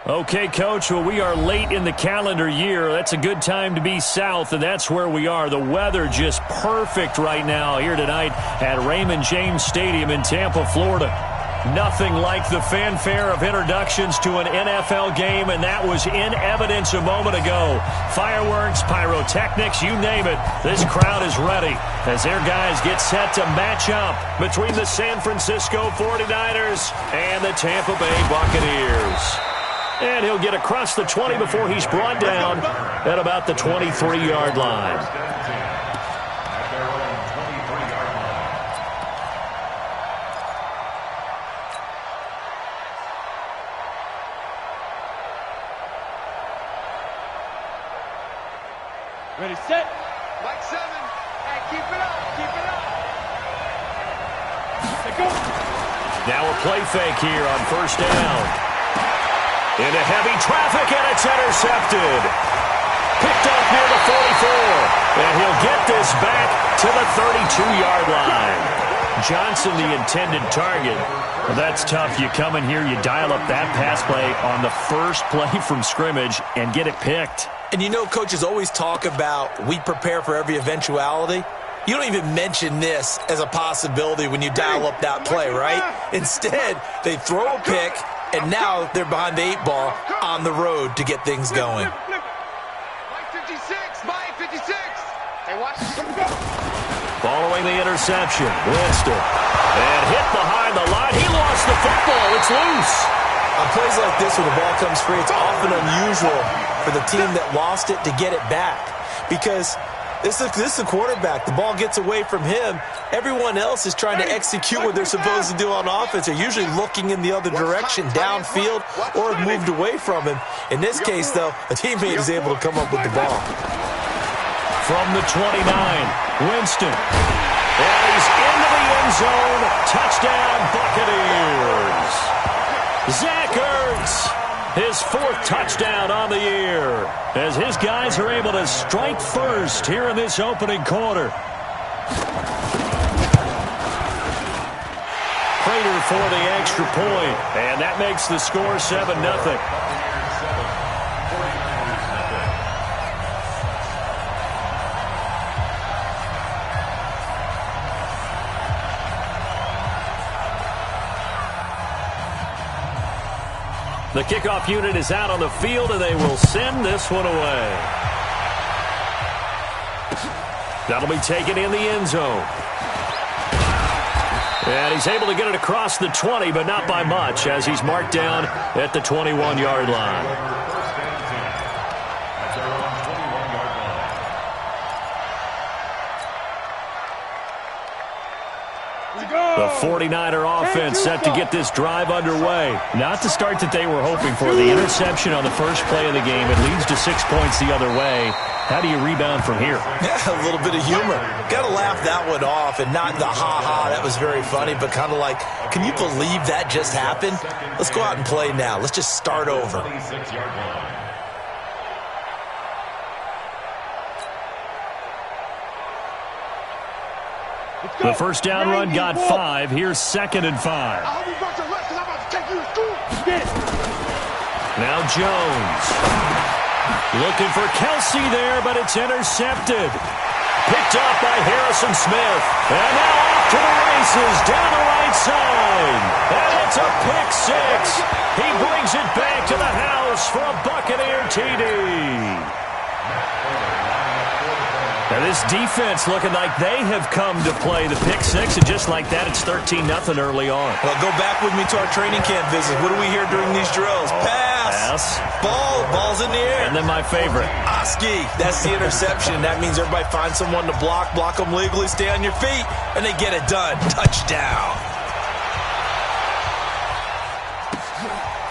Okay, Coach, well, we are late in the calendar year. That's a good time to be south, and that's where we are. The weather just perfect right now here tonight at Raymond James Stadium in Tampa, Florida. Nothing like the fanfare of introductions to an NFL game, and that was in evidence a moment ago. Fireworks, pyrotechnics, you name it. This crowd is ready as their guys get set to match up between the San Francisco 49ers and the Tampa Bay Buccaneers. And he'll get across the 20 before he's brought down at about the 23-yard line. Ready, set. Mike 7. Hey, keep it up. Keep it up. Let's go. Now a play fake here on first down. Into heavy traffic, and it's intercepted. Picked up near the 44. And he'll get this back to the 32-yard line. Johnson, the intended target. Well, that's tough. You come in here, you dial up that pass play on the first play from scrimmage and get it picked. And you know, coaches always talk about we prepare for every eventuality. You don't even mention this as a possibility when you dial up that play, right? Instead, they throw a pick, and now they're behind the 8 ball on the road to get things going. Mike 56. Mike 56. Hey, watch. Following the interception, Winston. And hit behind the line. He lost the football. It's loose. On plays like this where the ball comes free, it's often unusual for the team that lost it to get it back. Because this is a quarterback. The ball gets away from him. Everyone else is trying to execute what they're supposed to do on offense. They're usually looking in the other direction, downfield, or have moved away from him. In this case, though, a teammate is able to come up with the ball. From the 29, Winston. And he's into the end zone. Touchdown, Buccaneers. Zach Ertz, his 4th touchdown on the year, as his guys are able to strike first here in this opening quarter. Prater for the extra point, and that makes the score 7-0. The kickoff unit is out on the field, and they will send this one away. That'll be taken in the end zone. And he's able to get it across the 20, but not by much, as he's marked down at the 21-yard line. The 49er offense set to get this drive underway. Not the start that they were hoping for. The interception on the first play of the game. It leads to 6 points the other way. How do you rebound from here? Yeah, a little bit of humor. Got to laugh that one off, and not the ha-ha, that was very funny, but kind of like, can you believe that just happened? Let's go out and play now. Let's just start over. The first down run got 5. Here's 2nd and 5. Now Jones. Looking for Kelsey there, but it's intercepted. Picked up by Harrison Smith. And now off to the races down the right side. And it's a pick 6. He brings it back to the house for a Buccaneer TD. Now this defense looking like they have come to play the pick 6, and just like that, it's 13-0 early on. Well, go back with me to our training camp visit. What do we hear during these drills? Pass. Ball's in the air. And then my favorite. Oski, that's the interception. That means everybody finds someone to block them legally, stay on your feet, and they get it done. Touchdown.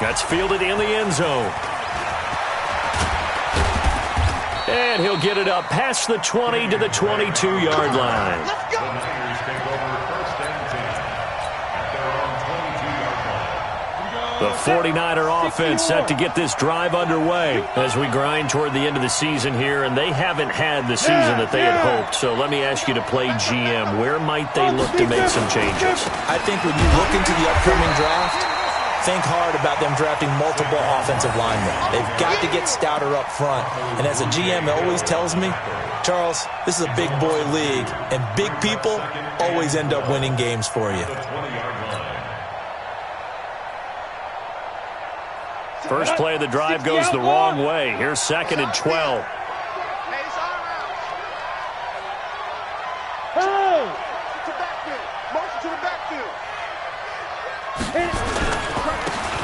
That's fielded in the end zone. And he'll get it up past the 20 to the 22-yard line. Let's go. The 49er offense set to get this drive underway as we grind toward the end of the season here, and they haven't had the season that they had hoped. So let me ask you to play GM. Where might they look to make some changes? I think when you look into the upcoming draft, think hard about them drafting multiple offensive linemen. They've got to get stouter up front. And as a GM always tells me, Charles, this is a big boy league, and big people always end up winning games for you. First play of the drive goes the wrong way. Here's 2nd and 12.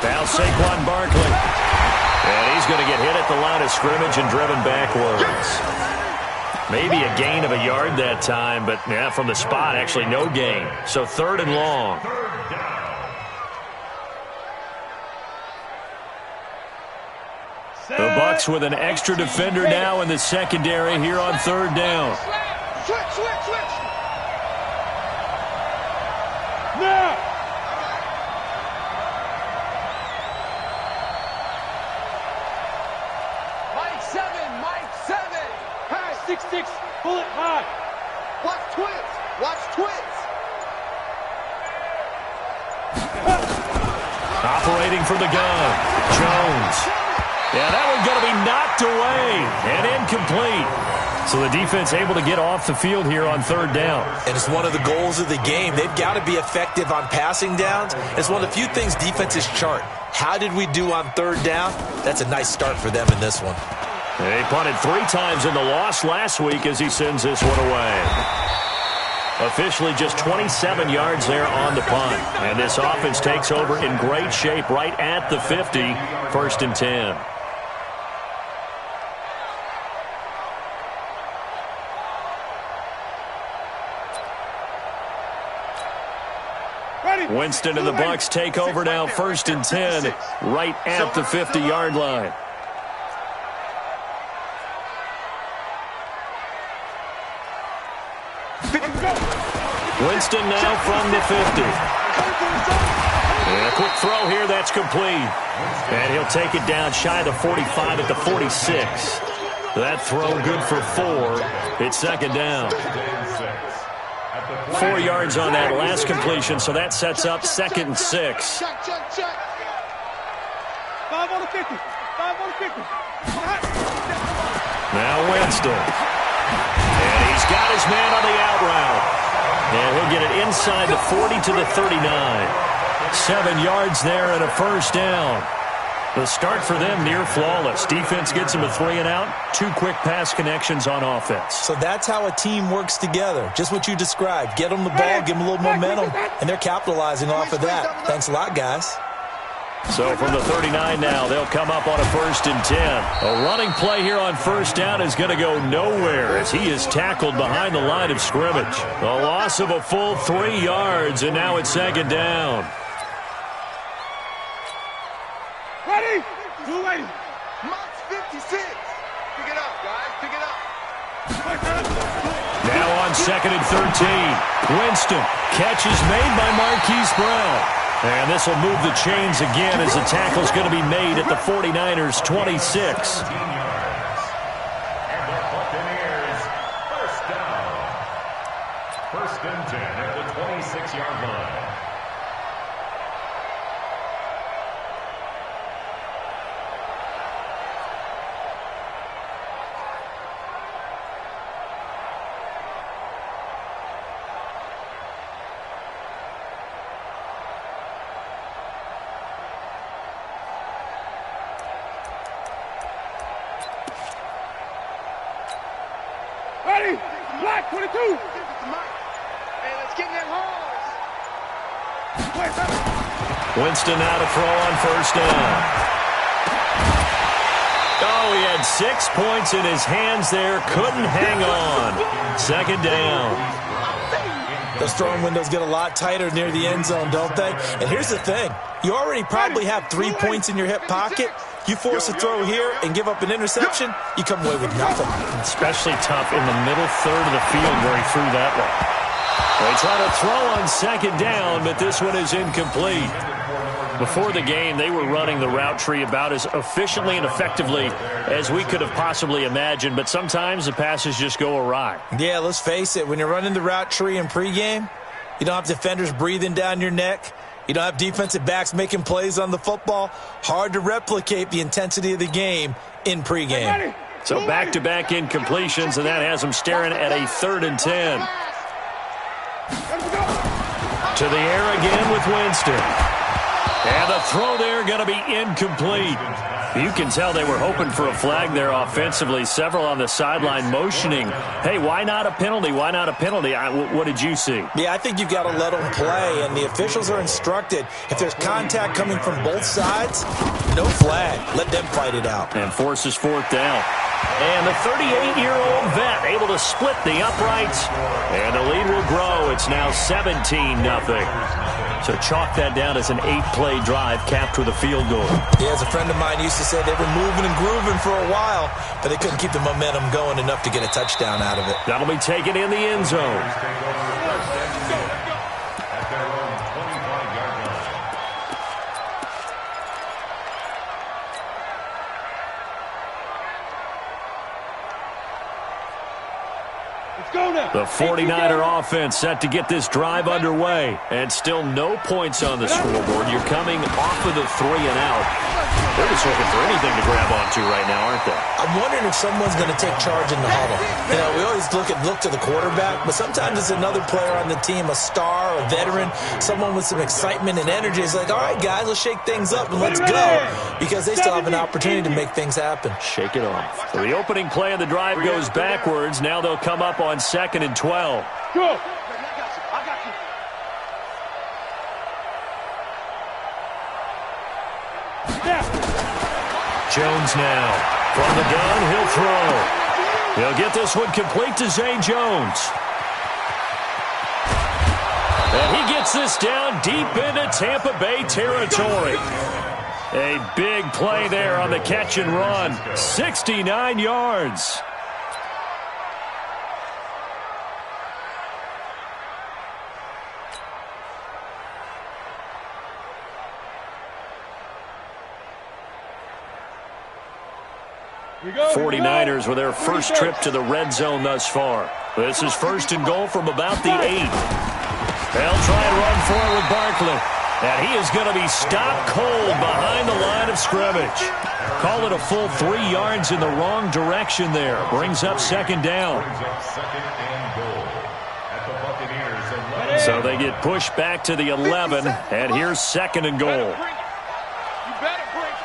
Now Saquon Barkley. And he's going to get hit at the line of scrimmage and driven backwards. Maybe a gain of a yard that time, but yeah, from the spot, actually no gain. So 3rd and long. The Bucs with an extra defender now in the secondary here on 3rd down. Switch. Now. Mike 7. High, 6'6", bullet high. Watch twins. Operating from the gun, Jones. Yeah, that one's going to be knocked away and incomplete. So the defense able to get off the field here on 3rd down. And it's one of the goals of the game. They've got to be effective on passing downs. It's one of the few things defenses chart. How did we do on 3rd down? That's a nice start for them in this one. They punted 3 times in the loss last week as he sends this one away. Officially just 27 yards there on the punt. And this offense takes over in great shape right at the 50, 1st and 10. Winston and the Bucs take over now, 1st and 10, right at the 50-yard line. Winston now from the 50. And a quick throw here, that's complete. And he'll take it down shy of the 45 at the 46. That throw good for 4. It's 2nd down. 4 yards on that last completion, so that sets up 2nd and 6. 5 on the 50. Now Winston. And he's got his man on the out route. And he'll get it inside the 40 to the 39. 7 yards there and a 1st down. The start for them near flawless. Defense gets them a 3 and out. 2 quick pass connections on offense. So that's how a team works together. Just what you described. Get them the ball, give them a little momentum, and they're capitalizing off of that. Thanks a lot, guys. So from the 39 now, they'll come up on a 1st and 10. A running play here on 1st down is going to go nowhere as he is tackled behind the line of scrimmage. A loss of a full 3 yards, and now it's 2nd down. Ready? Mark's 56. Pick it up, guys. Pick it up. Now on 2nd and 13. Winston. Catch is made by Marquise Brown. And this will move the chains again as the tackle's going to be made at the 49ers' 26. And the Buccaneers, 1st down. 1st and 10 at the 26-yard line. Ready? Black 22. Hey, let's get in that horse. Winston now to throw on 1st down. Oh, he had 6 points in his hands there. Couldn't hang on. 2nd down. Those throwing windows get a lot tighter near the end zone, don't they? And here's the thing. You already probably have 3 points in your hip pocket. You force a throw here and give up an interception, you come away with nothing. Especially tough in the middle third of the field where he threw that one. They try to throw on 2nd down, but this one is incomplete. Before the game, they were running the route tree about as efficiently and effectively as we could have possibly imagined, but sometimes the passes just go awry. Yeah, let's face it. When you're running the route tree in pregame, you don't have defenders breathing down your neck. You don't have defensive backs making plays on the football. Hard to replicate the intensity of the game in pregame. So back-to-back incompletions, and that has them staring at a 3rd and 10. To the air again with Winston. And the throw there going to be incomplete. You can tell they were hoping for a flag there offensively. Several on the sideline motioning, hey, why not a penalty? Why not a penalty? What did you see? Yeah, I think you've got to let them play, and the officials are instructed. If there's contact coming from both sides, no flag. Let them fight it out. And forces 4th down. And the 38-year-old vet able to split the uprights. And the lead will grow. It's now 17-0. So chalk that down as an 8-play drive capped with a field goal. Yeah, as a friend of mine used to say, they were moving and grooving for a while, but they couldn't keep the momentum going enough to get a touchdown out of it. That'll be taken in the end zone. The 49er offense set to get this drive underway. And still no points on the scoreboard. You're coming off of the 3 and out. They're just looking for anything to grab onto right now, aren't they? I'm wondering if someone's going to take charge in the huddle. You know, we always look to the quarterback, but sometimes it's another player on the team, a star, a veteran, someone with some excitement and energy. It's like, all right, guys, let's shake things up and let's go, because they still have an opportunity to make things happen. Shake it off. So the opening play of the drive goes backwards. Now they'll come up on 2nd and 12. Go. Jones now. From the gun, he'll throw. He'll get this one complete to Zay Jones. And he gets this down deep into Tampa Bay territory. A big play there on the catch and run. 69 yards. We go. 49ers with their first trip to the red zone thus far. This is 1st and goal from about the 8. They'll try and run forward with Barkley. And he is going to be stopped cold behind the line of scrimmage. Call it a full 3 yards in the wrong direction there. Brings up 2nd down. So they get pushed back to the 11. And here's 2nd and goal. You better break.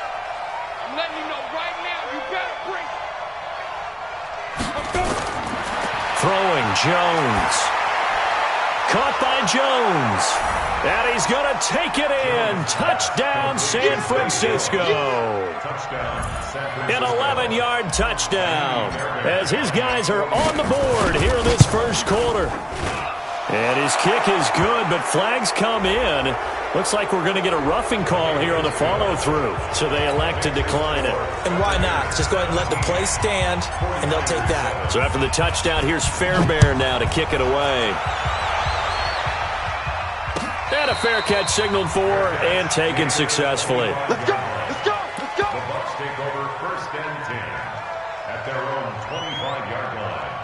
I'm letting you know right now, you better break. Throwing Jones. Caught by Jones. And he's going to take it in. Touchdown, San Francisco. An 11-yard touchdown as his guys are on the board here in this first quarter. And his kick is good, but flags come in. Looks like we're going to get a roughing call here on the follow-through. So they elect to decline it. And why not? Just go ahead and let the play stand, and they'll take that. So after the touchdown, here's Fairbairn now to kick it away. And a fair catch signaled for and taken successfully. Let's go. Let's go. Let's go. The Bucs take over 1st and 10 at their own 25-yard line.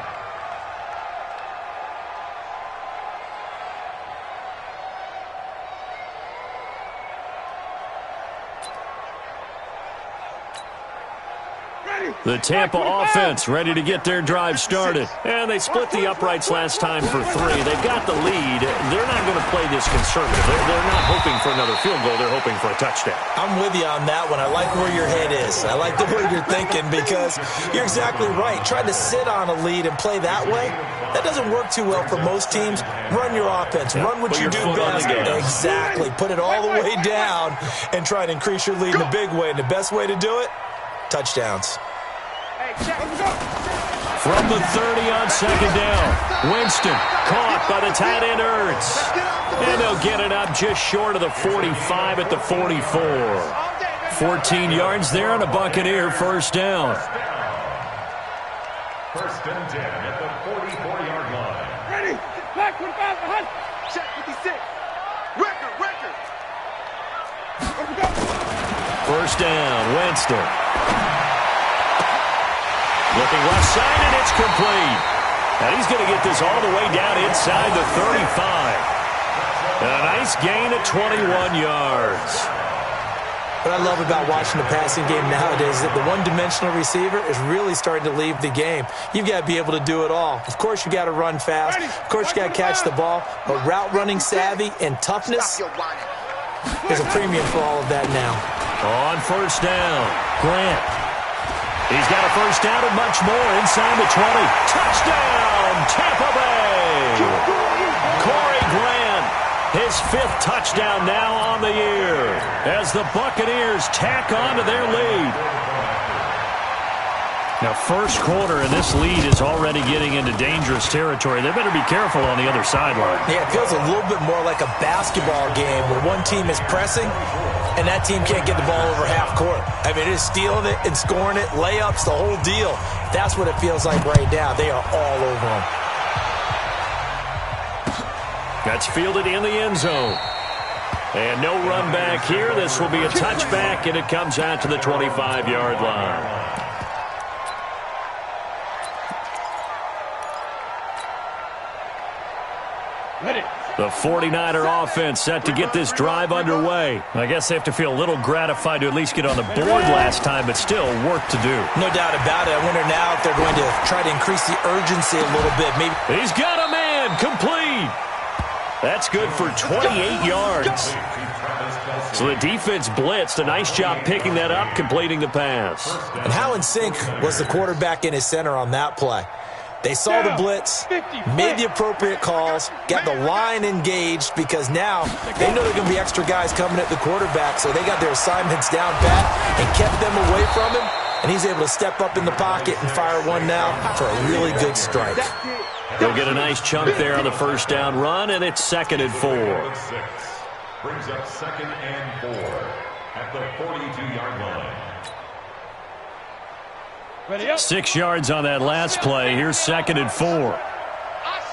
The Tampa offense ready to get their drive started. And they split the uprights last time for 3. They've got the lead. They're not going to play this conservative. They're not hoping for another field goal. They're hoping for a touchdown. I'm with you on that one. I like where your head is. I like the way you're thinking, because you're exactly right. Trying to sit on a lead and play that way, that doesn't work too well for most teams. Run your offense. Run what you do best. Exactly. Put it all the way down and try to increase your lead in a big way. And the best way to do it, touchdowns. From the 30 on 2nd down, Winston caught by the tight end Ertz. And they'll get it up just short of the 45 at the 44. 14 yards there on a Buccaneer 1st down. 1st and 10 at the 44-yard line. Ready. Back 25 behind. Check 56. Record. 1st down, Winston. Looking left side, and it's complete. And he's going to get this all the way down inside the 35. A nice gain of 21 yards. What I love about watching the passing game nowadays is that the one-dimensional receiver is really starting to leave the game. You've got to be able to do it all. Of course, you got to run fast. Of course, you got to catch the ball. But route running savvy and toughness, there's a premium for all of that now. On first down, Grant. He's got a first down and much more inside the 20. Touchdown, Tampa Bay! Corey Grant, his 5th touchdown now on the year as the Buccaneers tack on to their lead. Now, first quarter, and this lead is already getting into dangerous territory. They better be careful on the other sideline. Yeah, it feels a little bit more like a basketball game where one team is pressing and that team can't get the ball over half court. I mean, it is stealing it and scoring it, layups, the whole deal. That's what it feels like right now. They are all over them. That's fielded in the end zone. And no run back here. This will be a touchback, and it comes out to the 25-yard line. The 49er offense set to get this drive underway. I guess they have to feel a little gratified to at least get on the board last time, but still work to do. No doubt about it. I wonder now if they're going to try to increase the urgency a little bit. Maybe he's got a man complete. That's good for 28 yards. So the defense blitzed. A nice job picking that up, completing the pass. And how in sync was the quarterback and his center on that play? They saw the blitz, made the appropriate calls, got the line engaged because now they know there are going to be extra guys coming at the quarterback, so they got their assignments down pat and kept them away from him, and he's able to step up in the pocket and fire one now for a really good strike. They'll get a nice chunk there on the first down run, and it's 2nd and 4. Brings up 2nd and 4 at the 42-yard line. 6 yards on that last play. Here's 2nd and 4. I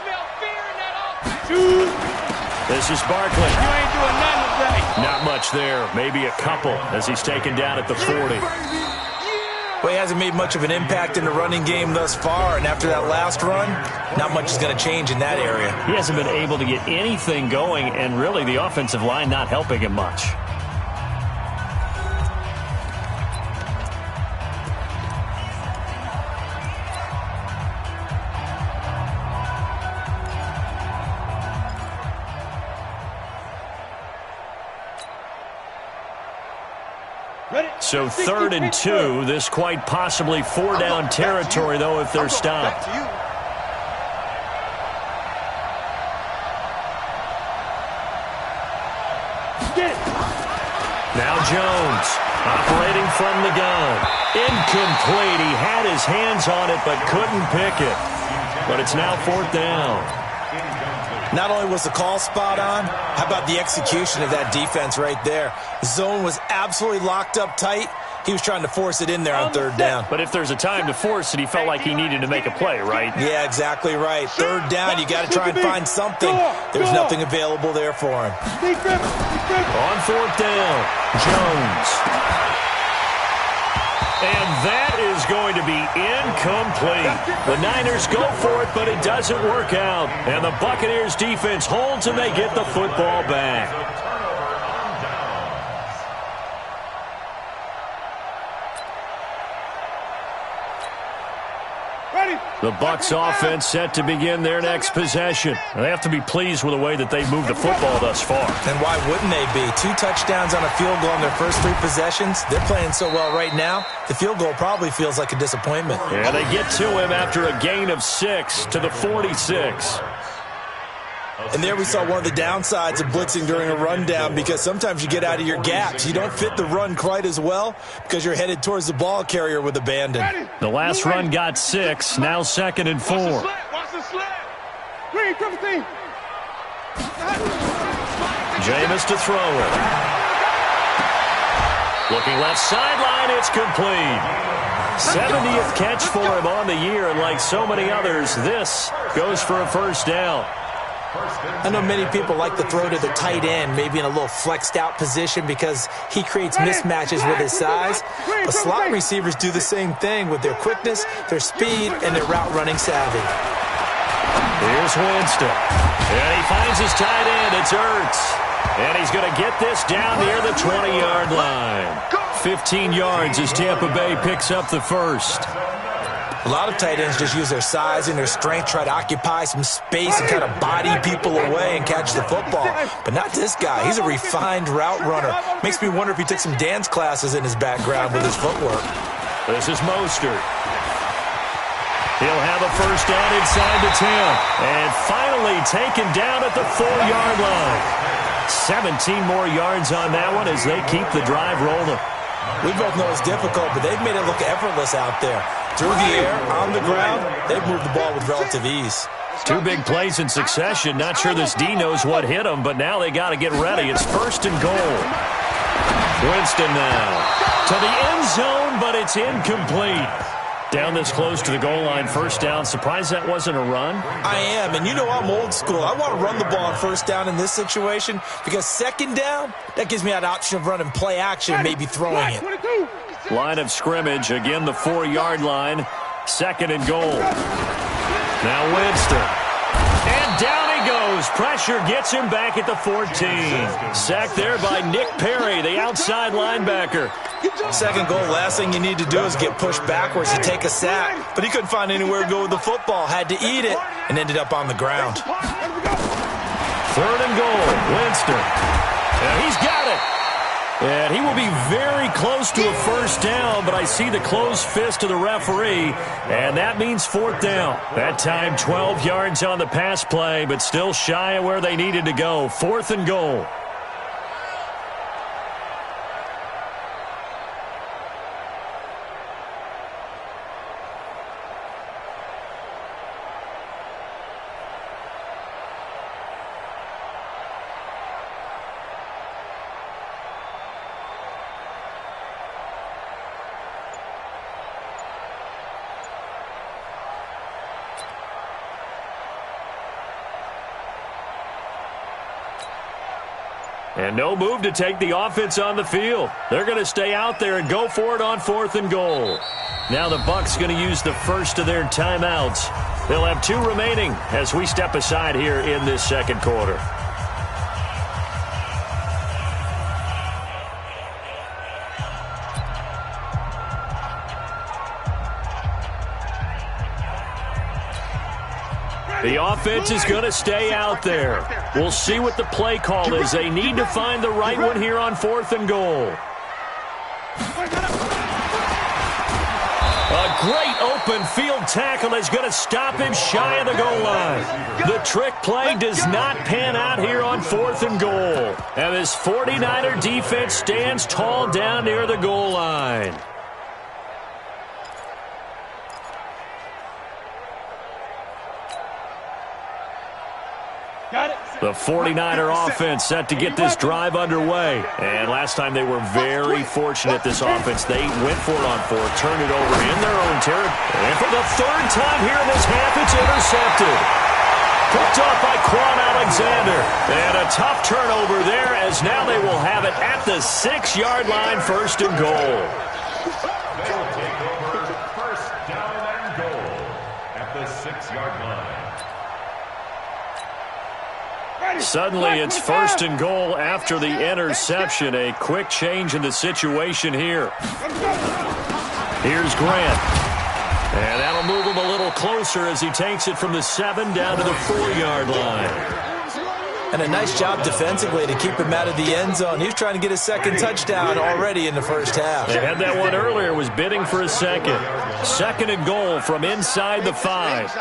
smell fear in that offense. This is Barkley. You ain't doing nothing today. Not much there. Maybe a couple as he's taken down at the 40. Well, he hasn't made much of an impact in the running game thus far, and after that last run, not much is going to change in that area. He hasn't been able to get anything going, and really the offensive line not helping him much. So 3rd and 2. This quite possibly 4-down territory, though, if they're stopped. Now Jones operating from the gun. Incomplete. He had his hands on it but couldn't pick it. But it's now 4th down. Not only was the call spot on, how about the execution of that defense right there? The zone was absolutely locked up tight. He was trying to force it in there on 3rd down. But if there's a time to force it, he felt like he needed to make a play, right? Yeah, exactly right. 3rd down, you got to try and find something. There's nothing available there for him. On 4th down, Jones. And that is going to be incomplete. The Niners go for it, but it doesn't work out. And the Buccaneers defense holds and they get the football back. The Bucs offense set to begin their next possession. They have to be pleased with the way that they've moved the football thus far. And why wouldn't they be? 2 touchdowns on a field goal in their first 3 possessions. They're playing so well right now, the field goal probably feels like a disappointment. Yeah, they get to him after a gain of 6 to the 46. And there we saw one of the downsides of blitzing during a rundown because sometimes you get out of your gaps. You don't fit the run quite as well because you're headed towards the ball carrier with abandon. The last run got 6, now 2nd and 4. Watch the sled. Green, triple team. Jameis to throw it. Looking left sideline, it's complete. 70th catch for him on the year, and like so many others, this goes for a first down. I know many people like to throw to the tight end, maybe in a little flexed out position because he creates mismatches with his size. But slot receivers do the same thing with their quickness, their speed, and their route running savvy. Here's Winston. And he finds his tight end. It's Ertz. And he's going to get this down near the 20-yard line. 15 yards as Tampa Bay picks up the first. A lot of tight ends just use their size and their strength, try to occupy some space and kind of body people away and catch the football. But not this guy. He's a refined route runner. Makes me wonder if he took some dance classes in his background with his footwork. This is Mostert. He'll have a first down inside the 10. And finally taken down at the 4-yard line. 17 more yards on that one as they keep the drive rolling. We both know it's difficult, but they've made it look effortless out there. Through the air, on the ground, they've moved the ball with relative ease. 2 big plays in succession. Not sure this D knows what hit him, but now they got to get ready. It's first and goal. Winston now to the end zone, but it's incomplete. Down this close to the goal line, first down. Surprised that wasn't a run? I am, and you know I'm old school. I want to run the ball on first down in this situation because second down, that gives me that option of running play action, maybe throwing it. Line of scrimmage, again the 4-yard line. Second and goal. Now Winston. And down he goes. Pressure gets him back at the 14. Sacked there by Nick Perry, the outside linebacker. Second goal, last thing you need to do is get pushed backwards to take a sack. But he couldn't find anywhere to go with the football. Had to eat it and ended up on the ground. Third and goal. Winston. And he's got it. And he will be very close to a first down, but I see the closed fist of the referee, and that means fourth down. That time 12 yards on the pass play, but still shy of where they needed to go. Fourth and goal. And no move to take the offense on the field. They're going to stay out there and go for it on fourth and goal. Now the Bucs going to use the first of their timeouts. They'll have 2 remaining as we step aside here in this second quarter. The offense is going to stay out there. We'll see what the play call is. They need to find the right one here on fourth and goal. A great open field tackle is going to stop him shy of the goal line. The trick play does not pan out here on fourth and goal. And this 49er defense stands tall down near the goal line. The 49er offense set to get this drive underway. And last time they were very fortunate, this offense. They went for it on fourth, turned it over in their own territory. And for the third time here in this half, it's intercepted. Picked off by Quan Alexander. And a tough turnover there as now they will have it at the 6-yard line, first and goal. They'll take over first down and goal at the 6-yard line. Suddenly it's first and goal after the interception. A quick change in the situation here. Here's Grant. And that'll move him a little closer as he takes it from the 7 down to the 4-yard line. And a nice job defensively to keep him out of the end zone. He was trying to get his second touchdown already in the first half. They had that one earlier, was bidding for a second. Second and goal from inside the 5.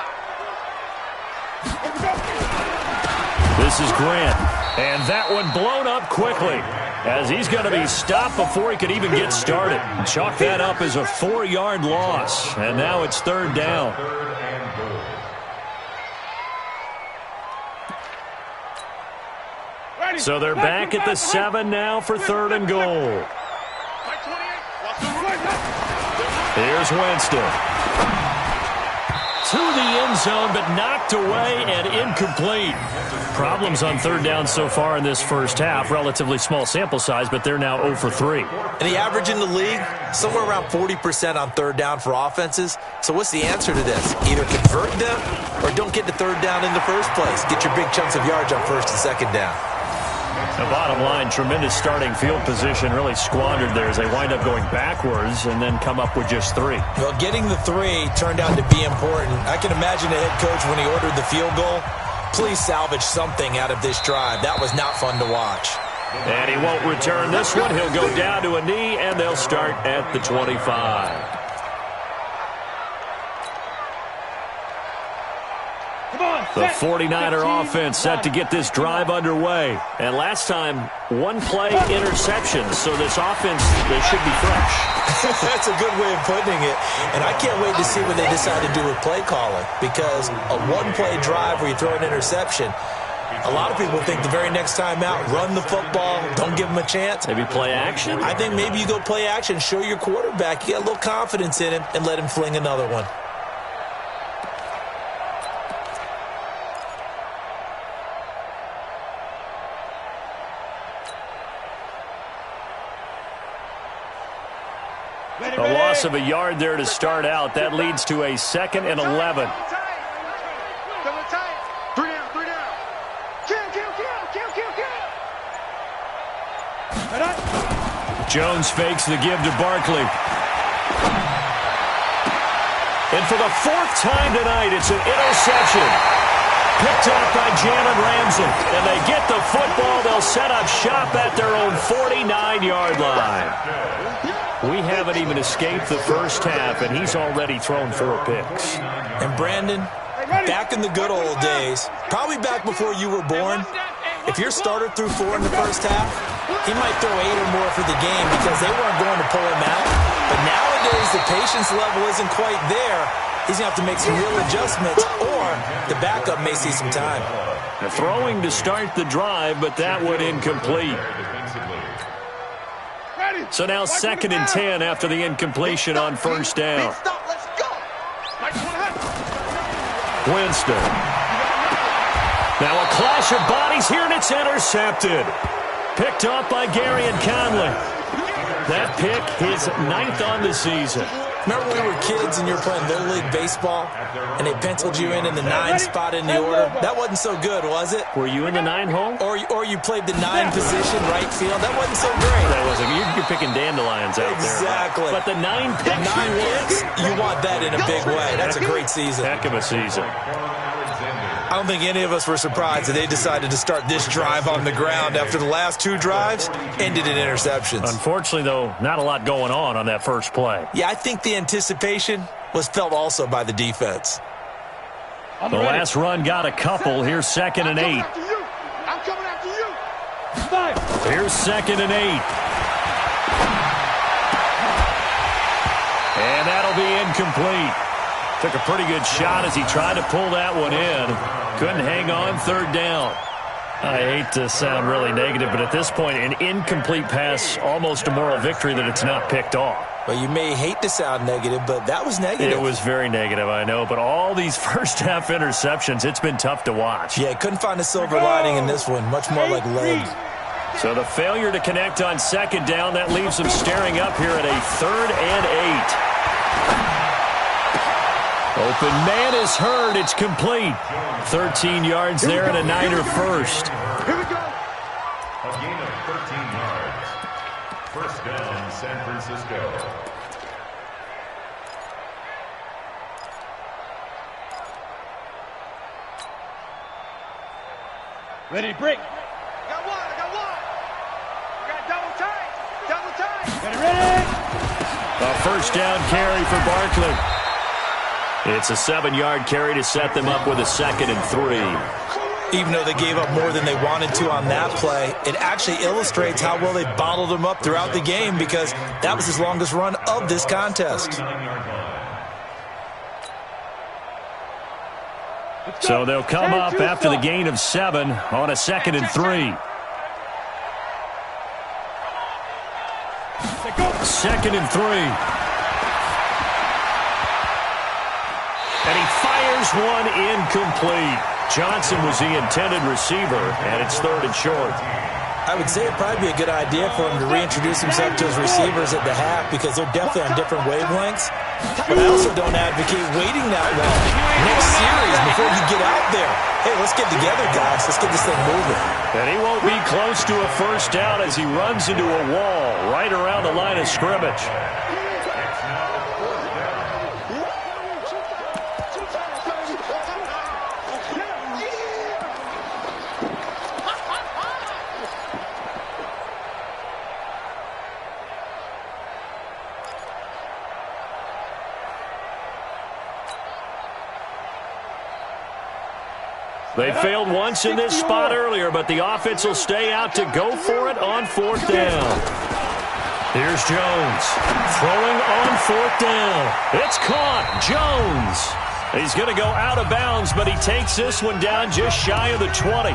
This is Grant, and that one blown up quickly as he's going to be stopped before he could even get started. Chalk that up as a 4-yard loss, and now it's third down. So they're back at the 7 now for third and goal. Here's Winston. to the end zone, but knocked away and incomplete. Problems on third down so far in this first half. Relatively small sample size, but they're now 0 for 3. And the average in the league, somewhere around 40% on third down for offenses. So what's the answer to this? Either convert them or don't get to third down in the first place. Get your big chunks of yards on first and second down. The bottom line, tremendous starting field position, really squandered there as they wind up going backwards and then come up with just 3. Well, getting the 3 turned out to be important. I can imagine the head coach when he ordered the field goal. Please salvage something out of this drive. That was not fun to watch. And he won't return this one. He'll go down to a knee, and they'll start at the 25. The 49er offense set to get this drive underway. And last time, one-play interceptions. So this offense, they should be fresh. That's a good way of putting it. And I can't wait to see what they decide to do with play calling. Because a one-play drive where you throw an interception, a lot of people think the very next time out, run the football, don't give them a chance. Maybe play action? I think maybe you go play action, show your quarterback, you got a little confidence in him, and let him fling another one. A loss of a yard there to start out. That leads to a 2nd and 11. Jones fakes the give to Barkley. And for the 4th time tonight, it's an interception. Picked up by Jalen Ramsey. And they get the football. They'll set up shop at their own 49-yard line. We haven't even escaped the first half, and he's already thrown 4 picks. And Brandon, back in the good old days, probably back before you were born, if your starter threw 4 in the first half, he might throw 8 or more for the game because they weren't going to pull him out. But nowadays, the patience level isn't quite there. He's going to have to make some real adjustments, or the backup may see some time. The throwing to start the drive, but that one incomplete. So now 2nd and 10 after the incompletion on first down. Winston. Now a clash of bodies here, and it's intercepted. Picked off by Gary and Conley. That pick, his 9th on the season. Remember when we were kids and you were playing Little League Baseball and they penciled you in the 9 spot in the order? That wasn't so good, was it? Were you in the 9 hole? Or you played the 9 position, right field? That wasn't so great. That wasn't. You're picking dandelions out there. Exactly. But the 9 picks. 9 picks, you want that in a big way. That's a great season. Heck of a season. I don't think any of us were surprised that they decided to start this drive on the ground after the last 2 drives ended in interceptions. Unfortunately, though, not a lot going on that first play. Yeah, I think the anticipation was felt also by the defense. The last run got a couple. Here's 2nd and 8. I'm coming after you. Here's 2nd and 8. And that'll be incomplete. Took a pretty good shot as he tried to pull that one in. Couldn't hang on, 3rd down. I hate to sound really negative, but at this point, an incomplete pass, almost a moral victory that it's not picked off. Well, you may hate to sound negative, but that was negative. It was very negative, I know. But all these first-half interceptions, it's been tough to watch. Yeah, couldn't find a silver lining in this one. Much more like lead. So the failure to connect on 2nd down, that leaves them staring up here at a 3rd and 8. Open man is heard. It's complete. 13 yards there and a Niner first. Here we go. A gain of 13 yards. First down, San Francisco. Ready, break. I got one. We got double time. Ready. A first down carry for Barkley. It's a 7-yard carry to set them up with a 2nd and 3. Even though they gave up more than they wanted to on that play, it actually illustrates how well they bottled them up throughout the game because that was his longest run of this contest. So they'll come up after the gain of 7 on a 2nd and 3. 2nd and 3. And he fires Here's one incomplete. Johnson was the intended receiver, and it's 3rd and short. I would say it'd probably be a good idea for him to reintroduce himself to his receivers at the half because they're definitely on different wavelengths. But I also don't advocate waiting that long. Next series, before you get out there, hey, let's get together, guys. Let's get this thing moving. And he won't be close to a first down as he runs into a wall right around the line of scrimmage. They failed once in this spot earlier, but the offense will stay out to go for it on 4th down. Here's Jones throwing on 4th down. It's caught. Jones. He's going to go out of bounds, but he takes this one down just shy of the 20.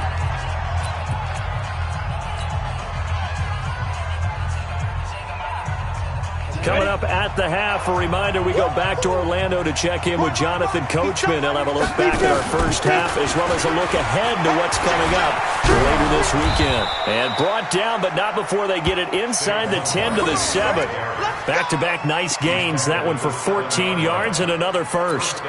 Coming up at the half, a reminder, we go back to Orlando to check in with Jonathan Coachman. He'll have a look back at our first half as well as a look ahead to what's coming up later this weekend. And brought down, but not before they get it inside the 10 to the 7. Back-to-back nice gains. That one for 14 yards and another first.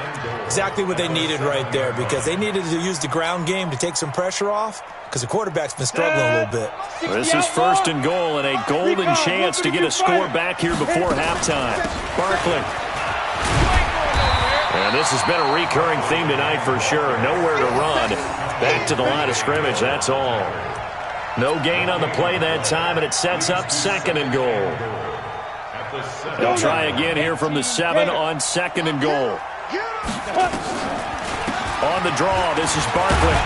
Exactly what they needed right there because they needed to use the ground game to take some pressure off because the quarterback's been struggling a little bit. This is 1st and goal and a golden chance to get a score back here before halftime. Barkley. And this has been a recurring theme tonight for sure. Nowhere to run. Back to the line of scrimmage, that's all. No gain on the play that time, and it sets up 2nd and goal. They'll try again here from the 7 on 2nd and goal. On the draw, this is Barkley.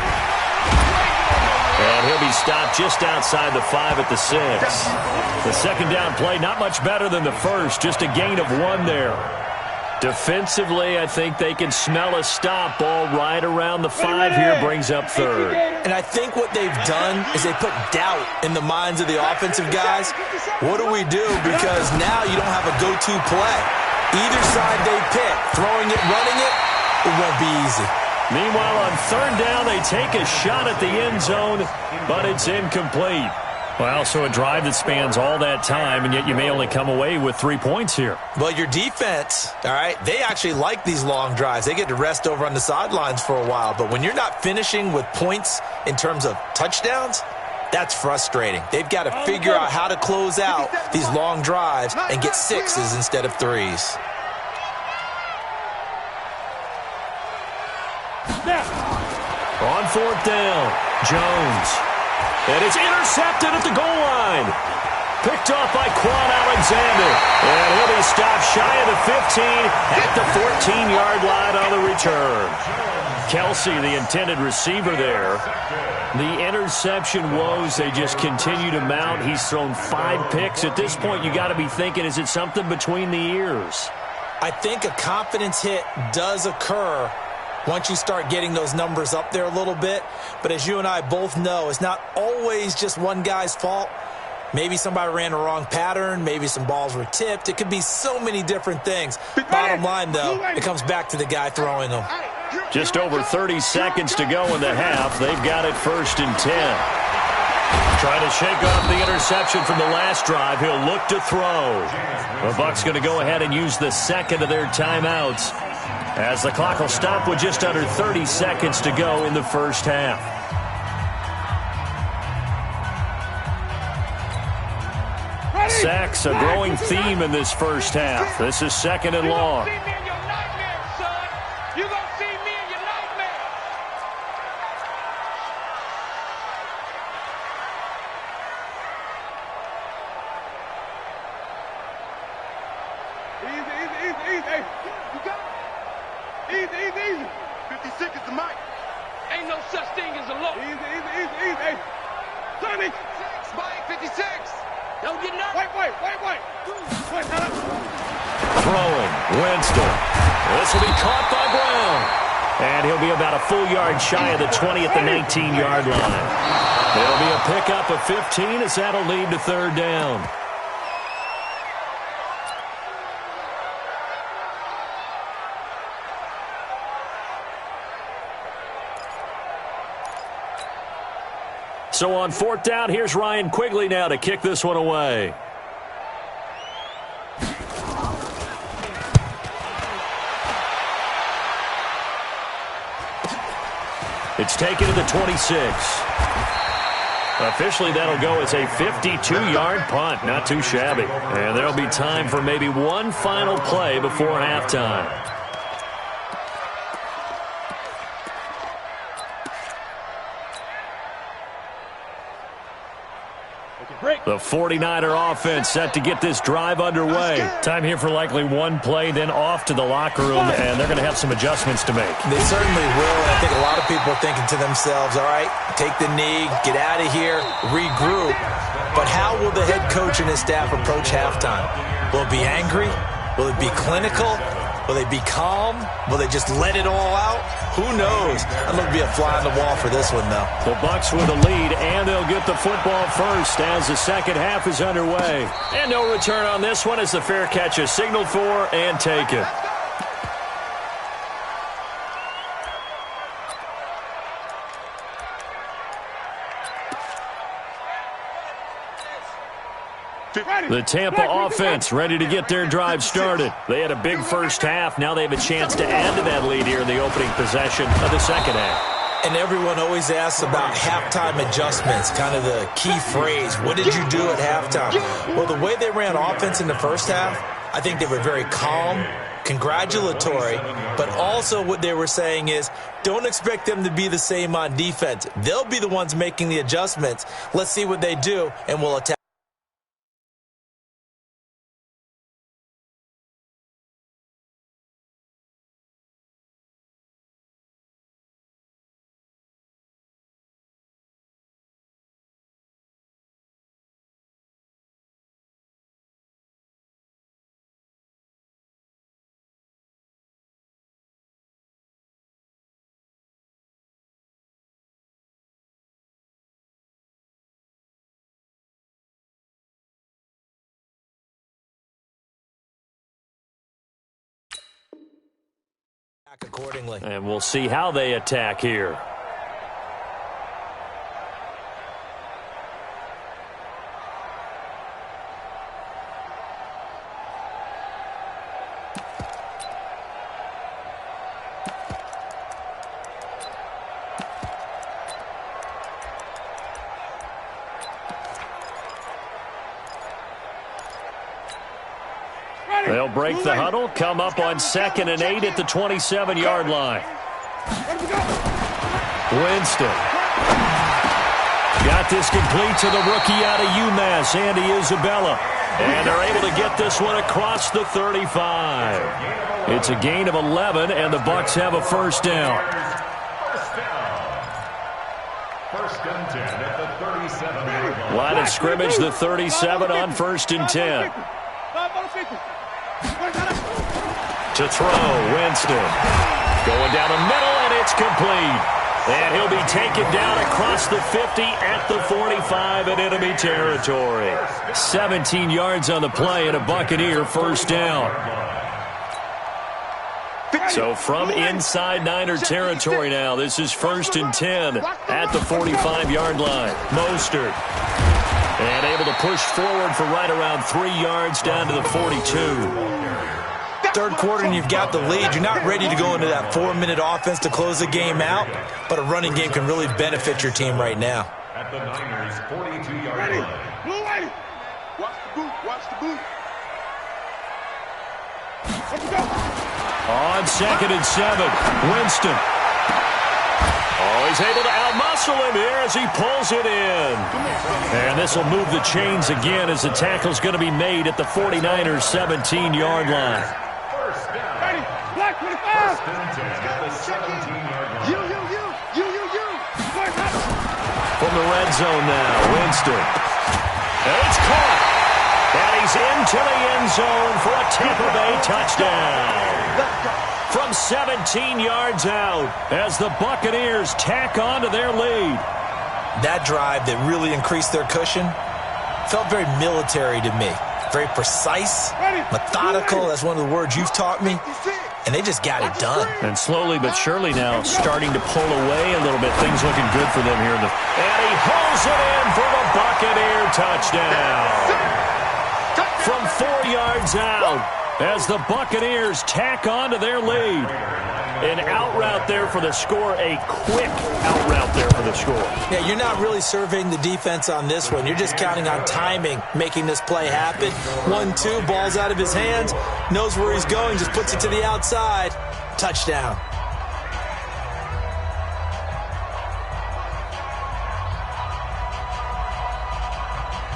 And he'll be stopped just outside the 5 at the 6. The 2nd down play, not much better than the first, just a gain of 1 there. Defensively, I think they can smell a stop. Ball right around the 5 here, brings up 3rd. And I think what they've done is they put doubt in the minds of the offensive guys. What do we do? Because now you don't have a go-to play. Either side they pick, throwing it, running it, it won't be easy. Meanwhile, on 3rd down, they take a shot at the end zone, but it's incomplete. Well, so a drive that spans all that time, and yet you may only come away with 3 points here. Well, your defense, all right, they actually like these long drives. They get to rest over on the sidelines for a while. But when you're not finishing with points in terms of touchdowns, that's frustrating. They've got to figure out how to close out these long drives and get 6s instead of 3s. On 4th down, Jones. And it's intercepted at the goal line. Picked off by Quan Alexander. And he'll be stopped shy of the 15 at the 14-yard line on the return. Kelsey, the intended receiver there. The interception woes, they just continue to mount. He's thrown 5 picks. At this point, you got to be thinking, is it something between the ears? I think a confidence hit does occur once you start getting those numbers up there a little bit. But as you and I both know, it's not always just one guy's fault. Maybe somebody ran the wrong pattern. Maybe some balls were tipped. It could be so many different things. Bottom line, though, it comes back to the guy throwing them. Just over 30 seconds to go in the half. They've got it 1st and 10. Trying to shake off the interception from the last drive. He'll look to throw. The Bucs going to go ahead and use the 2nd of their timeouts, as the clock will stop with just under 30 seconds to go in the first half. Sacks, a growing theme in this first half. This is 2nd and long. Easy. 56 is the mic. Ain't no such thing as a low. Easy. 36, Mike, 56. Don't get nothing. Wait. Throwing, Winston. This will be caught by Brown. And he'll be about a full yard shy of the 20 at the 19-yard line. It'll be a pickup of 15 as that'll lead to 3rd down. So on 4th down, here's Ryan Quigley now to kick this one away. It's taken to the 26. Officially, that'll go as a 52-yard punt. Not too shabby. And there'll be time for maybe one final play before halftime. The 49er offense set to get this drive underway. Time here for likely one play, then off to the locker room, and they're going to have some adjustments to make. They certainly will, and I think a lot of people are thinking to themselves, all right, take the knee, get out of here, regroup. But how will the head coach and his staff approach halftime? Will it be angry? Will it be clinical? Will they be calm? Will they just let it all out? Who knows? I'm going to be a fly on the wall for this one, though. The Bucs with the lead, and they'll get the football first as the second half is underway. And no return on this one as the fair catch is signaled for and taken. The Tampa offense ready to get their drive started. They had a big first half. Now they have a chance to add to that lead here in the opening possession of the second half. And everyone always asks about halftime adjustments, kind of the key phrase. What did you do at halftime? Well, the way they ran offense in the first half, I think they were very calm, congratulatory, but also what they were saying is don't expect them to be the same on defense. They'll be the ones making the adjustments. Let's see what they do, and we'll attack. Accordingly. And we'll see how they attack here. They'll break the huddle, come up on 2nd and 8 at the 27-yard line. Winston. Got this complete to the rookie out of UMass, Andy Isabella. And they're able to get this one across the 35. It's a gain of 11, and the Bucs have a first down. First and 10 at the 37-yard line. Line of scrimmage, the 37 on 1st and 10. To throw, Winston. Going down the middle, and it's complete. And he'll be taken down across the 50 at the 45 in enemy territory. 17 yards on the play and a Buccaneer first down. So from inside Niner territory now, this is 1st and 10 at the 45-yard line. Mostert. And able to push forward for right around 3 yards down to the 42. Third quarter and you've got the lead. You're not ready to go into that 4-minute offense to close the game out, but a running game can really benefit your team right now. At the Niners' 42-yard line. Watch the boot. Watch the boot. On 2nd and 7, Winston. Oh, he's able to outmuscle him here as he pulls it in. And this will move the chains again as the tackle's going to be made at the 49ers' 17-yard line. First down. Ready. Black 25. First and 10 at the 17-yard line. You. From the red zone now, Winston. And it's caught. And he's into the end zone for a Tampa Bay touchdown. From 17 yards out as the Buccaneers tack on to their lead. That drive that really increased their cushion felt very military to me. very precise, methodical. That's one of the words you've taught me. And they just got it done. And slowly but surely now starting to pull away a little bit. Things looking good for them here. And he hauls it in for the Buccaneer touchdown. From 4 yards out as the Buccaneers tack on to their lead. An out route there for the score, a quick out route there for the score. Yeah, you're not really surveying the defense on this one. You're just counting on timing, making this play happen. 1-2, ball's out of his hands, knows where he's going, just puts it to the outside. Touchdown.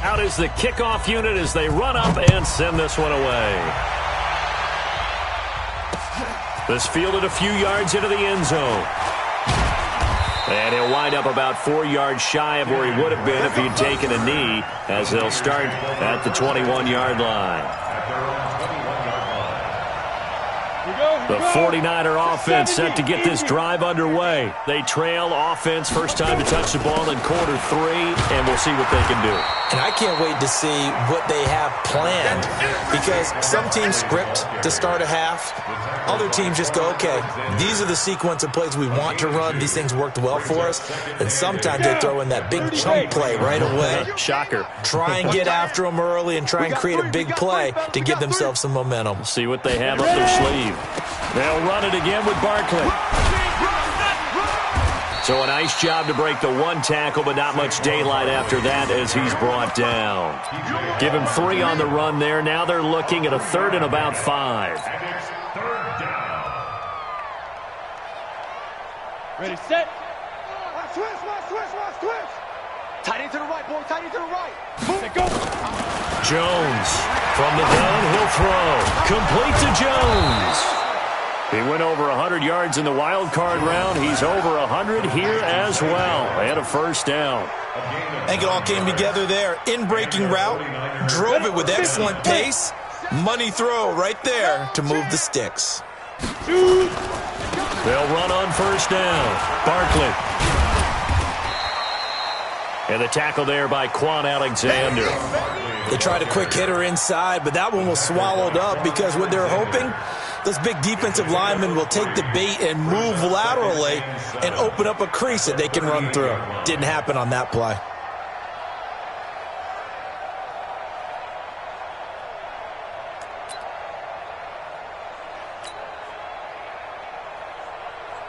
Out is the kickoff unit as they run up and send this one away. This fielded a few yards into the end zone. And he'll wind up about 4 yards shy of where he would have been if he'd taken a knee, as they'll start at the 21-yard line. The 49er offense set to get this drive underway. They trail offense first time to touch the ball in quarter 3, and we'll see what they can do. And I can't wait to see what they have planned, because some teams script to start a half. Other teams just go, okay, these are the sequence of plays we want to run. These things worked well for us. And sometimes they throw in that big chunk play right away. Shocker. Try and get after them early and try and create a big play to give themselves some momentum. We'll see what they have up their sleeve. They'll run it again with Barkley. So a nice job to break the one tackle, but not much daylight after that as he's brought down. Give him 3 on the run there. Now they're looking at a 3rd and about 5. Ready, set. Switch. Tight end to the right, boy. Tight end to the right. Set, go. Jones from the downhill throw. Complete to Jones. He went over 100 yards in the wild card round. He's over 100 here as well. And a first down. I think it all came together there. In-breaking route. Drove it with excellent pace. Money throw right there to move the sticks. They'll run on first down. Barkley. And the tackle there by Quan Alexander. They tried a quick hitter inside, but that one was swallowed up because what they're hoping, those big defensive linemen will take the bait and move laterally and open up a crease that they can run through. Didn't happen on that play.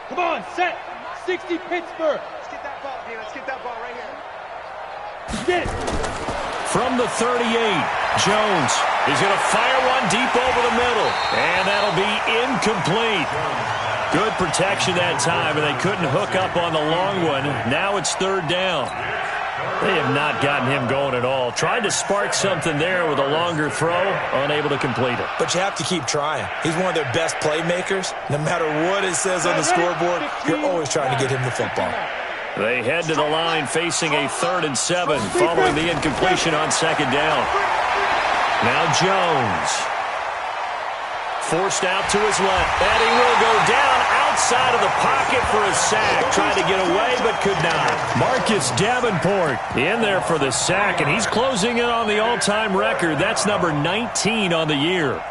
Come on, set. 60 Pittsburgh. Let's get that ball, D. Let's get that ball right here. Get it. From the 38, Jones is going to fire one deep over the middle. And that'll be incomplete. Good protection that time, and they couldn't hook up on the long one. Now it's 3rd down. They have not gotten him going at all. Tried to spark something there with a longer throw, unable to complete it. But you have to keep trying. He's one of their best playmakers. No matter what it says on the scoreboard, you're always trying to get him the football. They head to the line facing a 3rd and 7 following the incompletion on 2nd down. Now Jones. Forced out to his left. And he will go down outside of the pocket for a sack. Tried to get away, but could not. Marcus Davenport in there for the sack, and he's closing in on the all-time record. That's number 19 on the year.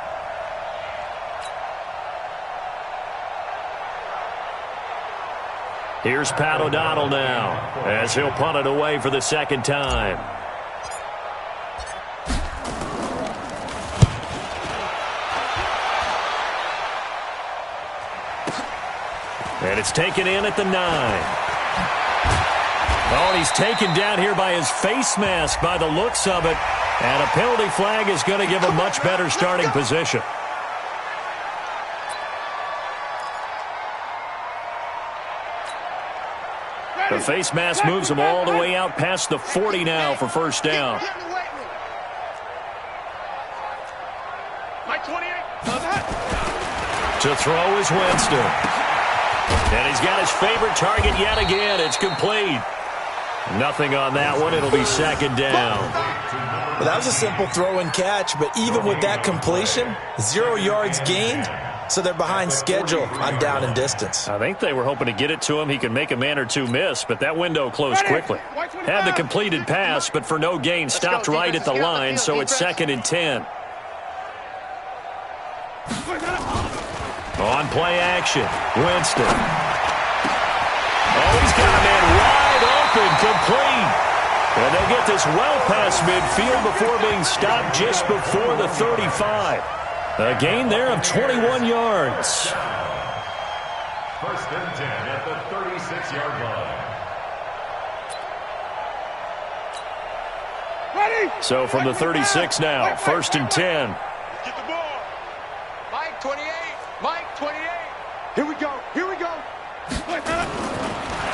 Here's Pat O'Donnell now as he'll punt it away for the 2nd time. And it's taken in at the 9. Oh, and he's taken down here by his face mask by the looks of it. And a penalty flag is going to give a much better starting position. The face mask moves him all the way out past the 40 now for first down. To throw is Winston. And he's got his favorite target yet again. It's complete. Nothing on that one. It'll be 2nd down. Well, that was a simple throw and catch, but even with that completion, 0 yards gained, So they're behind schedule on down and distance. I think they were hoping to get it to him. He could make a man or two miss, but that window closed quickly. Had the completed pass, but for no gain, stopped right at the line, so it's 2nd and 10. On play action, Winston. Oh, he's got a man wide open, complete. And they get this well past midfield before being stopped just before the 35. A gain there of 21 yards. 1st and 10 at the 36-yard line. Ready? So from the 36 now, 1st and 10. Get the ball. Mike, 28. Mike, 28. Here we go. Here we go.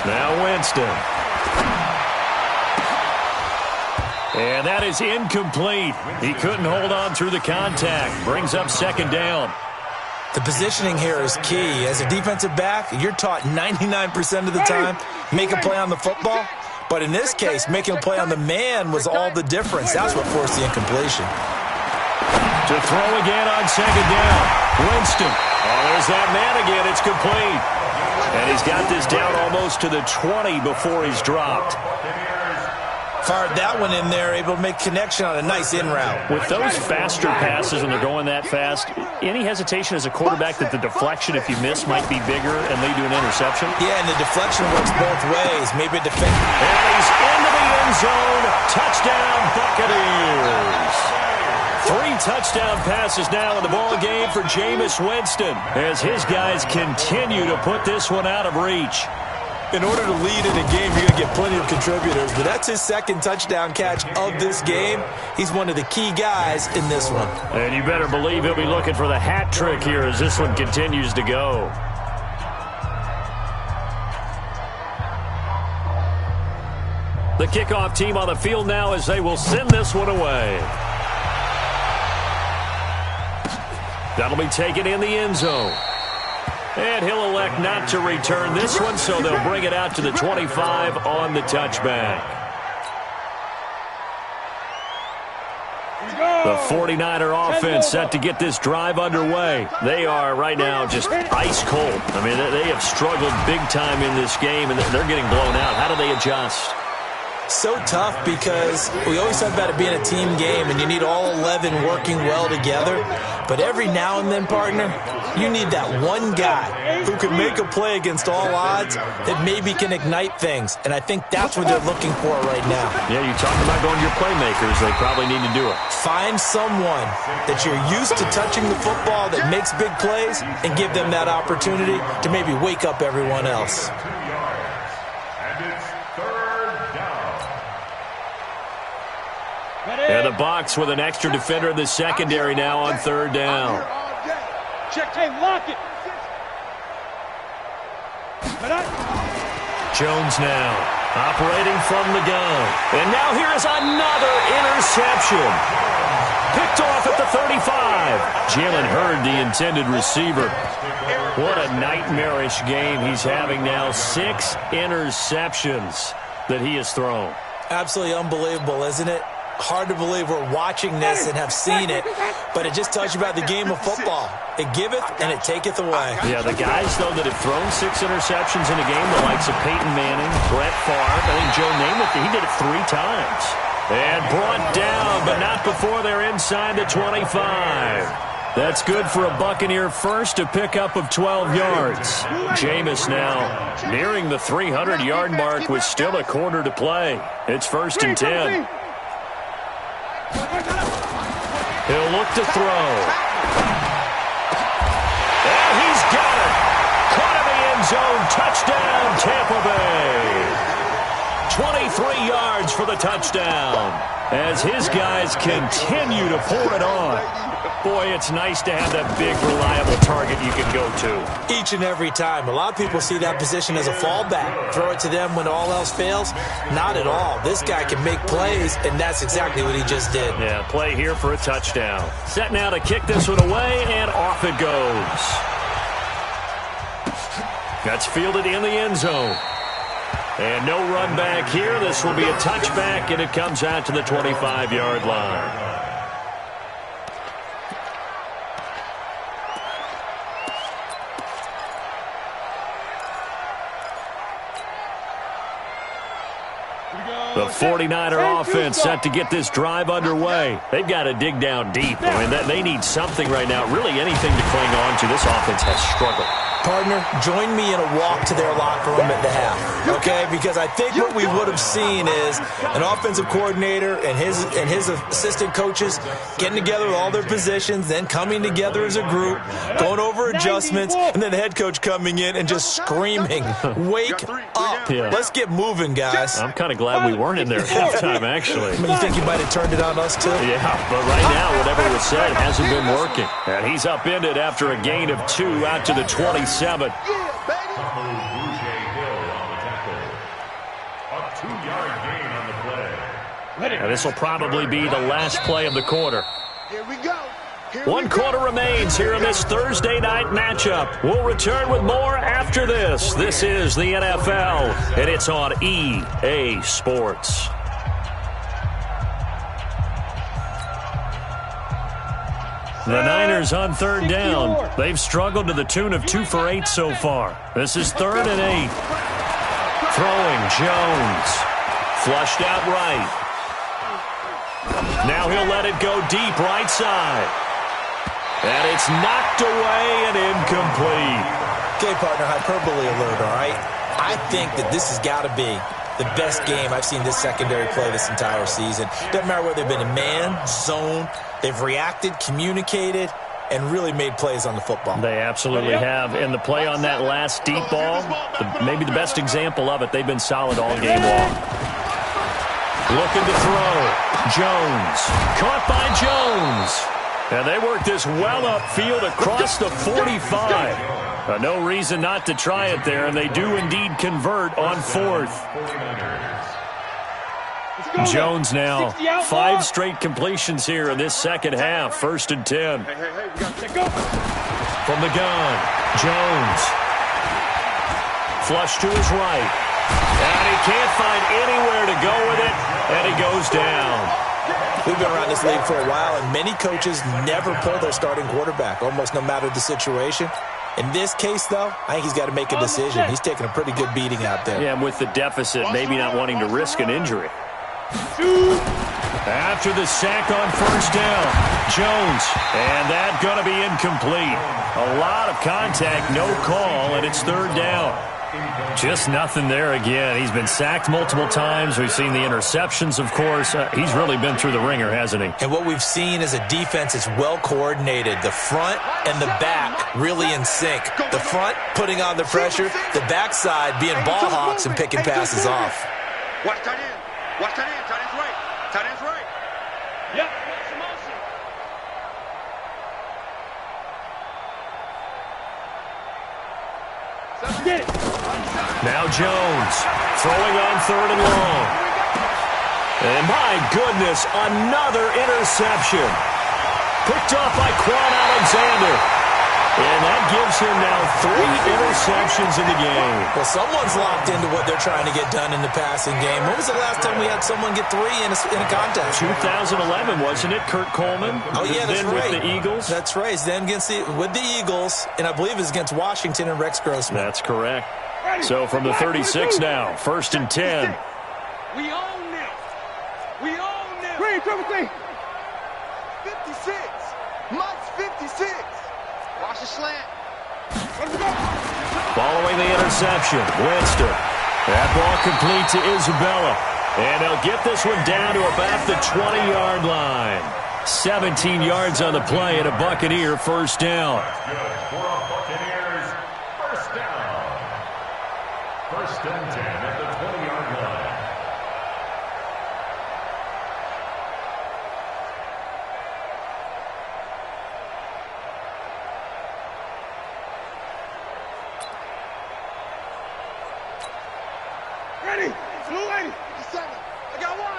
Now Winston. And that is incomplete. He couldn't hold on through the contact. Brings up 2nd down. The positioning here is key. As a defensive back, you're taught 99% of the time, make a play on the football. But in this case, making a play on the man was all the difference. That's what forced the incompletion. To throw again on 2nd down. Winston. Oh, there's that man again. It's complete. And he's got this down almost to the 20 before he's dropped. Fired that one in there, able to make connection on a nice in route. With those faster passes when they're going that fast, any hesitation as a quarterback that the deflection, if you miss, might be bigger and lead to an interception? Yeah, and the deflection works both ways. Maybe a defense. And he's into the end zone. Touchdown, Buccaneers. 3 touchdown passes now in the ball game for Jameis Winston as his guys continue to put this one out of reach. In order to lead in a game, you're going to get plenty of contributors, but that's his 2nd touchdown catch of this game. He's one of the key guys in this one. And you better believe he'll be looking for the hat trick here as this one continues to go. The kickoff team on the field now as they will send this one away. That'll be taken in the end zone. And he'll elect not to return this one, so they'll bring it out to the 25 on the touchback. The 49er offense set to get this drive underway. They are right now just ice cold. I mean, they have struggled big time in this game, and they're getting blown out. How do they adjust? So tough because we always talk about it being a team game and you need all 11 working well together. But every now and then, partner, you need that one guy who can make a play against all odds that maybe can ignite things. And I think that's what they're looking for right now. Yeah, you talk about going to your playmakers. They probably need to do it. Find someone that you're used to touching the football that makes big plays and give them that opportunity to maybe wake up everyone else. And the Bucs with an extra defender in the secondary now on 3rd down. Check tape, lock it. Jones now operating from the gun. And now here is another interception. Picked off at the 35. Jalen Hurd, the intended receiver. What a nightmarish game he's having now. 6 interceptions that he has thrown. Absolutely unbelievable, isn't it? Hard to believe we're watching this and have seen it, but it just tells you about the game of football. It giveth and it taketh away. Yeah, the guys, though, that have thrown 6 interceptions in a game, the likes of Peyton Manning, Brett Favre, I think Joe Namath, he did it 3 times. And brought down, but not before they're inside the 25. That's good for a Buccaneer first, a pickup of 12 yards. Jameis now nearing the 300-yard mark with still a quarter to play. It's 1st and 10. He'll look to throw. And he's got it. Caught in the end zone. Touchdown, Tampa Bay. 23 yards for the touchdown as his guys continue to pour it on. Boy, it's nice to have that big, reliable target you can go to. Each and every time. A lot of people see that position as a fallback. Throw it to them when all else fails. Not at all. This guy can make plays, and that's exactly what he just did. Yeah, play here for a touchdown. Set now to kick this one away, and off it goes. That's fielded in the end zone. And no run back here. This will be a touchback, and it comes out to the 25-yard line. The 49er offense set to get this drive underway. They've got to dig down deep. I mean, they need something right now, really anything to cling on to. This offense has struggled. Partner, join me in a walk to their locker room at the half, okay? Because I think what we would have seen is an offensive coordinator and his assistant coaches getting together with all their positions, then coming together as a group, going over adjustments, and then the head coach coming in and just screaming, "Wake up. Yeah. Let's get moving, guys." I'm kind of glad we weren't in there at halftime, actually. You think you might have turned it on us, too? Yeah, but right now, whatever was said hasn't been working. And he's upended after a gain of 2 out to the 27. Hill on the tackle. A 2-yard gain on the play. And this will probably be the last play of the quarter. Here we go. One quarter remains here in this Thursday night matchup. We'll return with more after this. This is the NFL, and it's on EA Sports. The Niners on 3rd down. They've struggled to the tune of 2 for 8 so far. This is 3rd and 8. Throwing Jones. Flushed out right. Now he'll let it go deep right side. And it's knocked away and incomplete. Okay, partner, hyperbole alert, all right? I think that this has got to be the best game I've seen this secondary play this entire season. Doesn't matter whether they've been in man, zone, they've reacted, communicated, and really made plays on the football. They absolutely have. And the play on that last deep ball, maybe the best example of it, they've been solid all game long. Looking to throw. Jones. Caught by Jones. And they work this well upfield across the 45. No reason not to try it there, and they do indeed convert on 4th. Jones now, 5 straight completions here in this second half. 1st and 10. Hey, we got to go. From the gun, Jones. Flush to his right. And he can't find anywhere to go with it, and he goes down. We've been around this league for a while, and many coaches never pull their starting quarterback, almost no matter the situation. In this case, though, I think he's got to make a decision. He's taking a pretty good beating out there. Yeah, and with the deficit, maybe not wanting to risk an injury. After the sack on 1st down, Jones, and that's going to be incomplete. A lot of contact, no call, and it's 3rd down. Just nothing there again. He's been sacked multiple times. We've seen the interceptions, of course. He's really been through the ringer, hasn't he? And what we've seen is a defense that's well coordinated. The front and the back really in sync. The front putting on the pressure, the backside being ball hawks and picking passes off. Watch tight end. Watch tight end. Tight end's right. Tight end's right. Yep. Get it. Now Jones throwing on 3rd and long. And my goodness, another interception. Picked off by Quan Alexander. And that gives him now 3 interceptions in the game. Well, someone's locked into what they're trying to get done in the passing game. When was the last time we had someone get 3 in a contest? 2011, wasn't it, Kurt Coleman? Oh, yeah, that's then right. With the Eagles? That's right. Then with the Eagles, and I believe it's against Washington and Rex Grossman. That's correct. So from the 36 now, 1st and 10. We own this. We own this. Green, triple T. 56. Mike's 56. Watch the slant. Following the interception, Winston. That ball complete to Isabella. And they'll get this one down to about the 20-yard line. 17 yards on the play and a Buccaneer 1st down. For a Buccaneers 1st down. 1st and 10 at the 20-yard line. Ready. Blue lady. 57. I got one.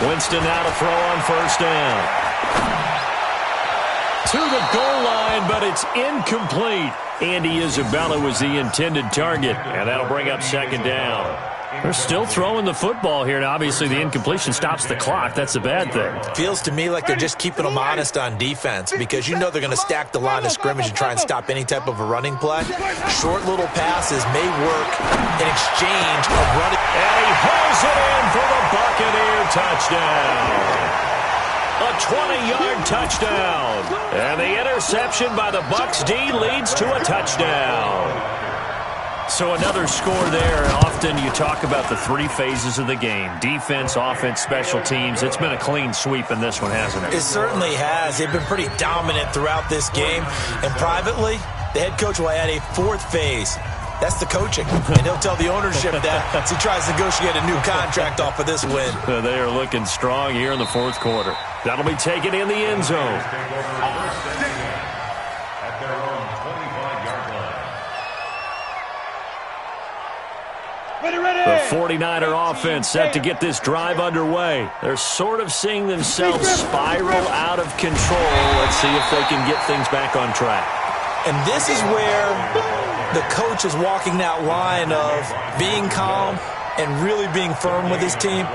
Winston now to throw on 1st down. To the goal line, but it's incomplete. Andy Isabella was the intended target, and that'll bring up 2nd down. They're still throwing the football here, and obviously the incompletion stops the clock. That's a bad thing. Feels to me like they're just keeping them honest on defense because you know they're going to stack the line of scrimmage and try and stop any type of a running play. Short little passes may work in exchange of running. And he hauls it in for the Buccaneer touchdown. A 20-yard touchdown. And the interception by the Bucs D leads to a touchdown. So another score there. Often you talk about the three phases of the game. Defense, offense, special teams. It's been a clean sweep in this one, hasn't it? It certainly has. They've been pretty dominant throughout this game. And privately, the head coach will add a fourth phase. That's the coaching. And he'll tell the ownership that as he tries to negotiate a new contract off of this win. They are looking strong here in the fourth quarter. That'll be taken in the end zone. At their own 25-yard line. The 49er offense set to get this drive underway. They're sort of seeing themselves spiral out of control. Let's see if they can get things back on track. And this is where the coach is walking that line of being calm and really being firm with his team.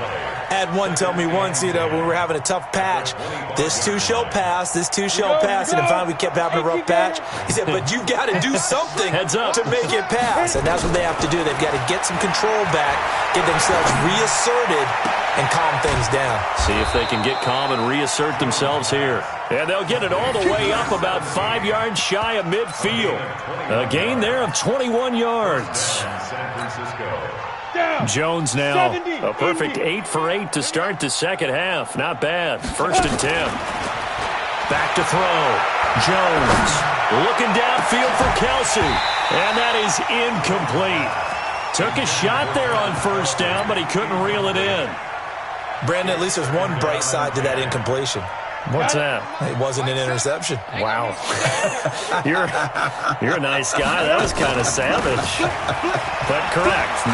I had one tell me once, when we were having a tough patch, this too shall pass, this too shall pass, and then finally we kept having a rough patch. He said, but you've got to do something to make it pass, and that's what they have to do. They've got to get some control back, get themselves reasserted, and calm things down. See if they can get calm and reassert themselves here. And they'll get it all the way up about 5 yards shy of midfield. A gain there of 21 yards. San Francisco. Jones now a perfect 8 for 8 to start the second half. Not bad. 1st and 10. Back to throw. Jones looking downfield for Kelsey. And that is incomplete. Took a shot there on 1st down, but he couldn't reel it in. Brandon, at least there's one bright side to that incompletion. What's that? It wasn't an interception. Wow. You're a nice guy. That was kind of savage. But correct.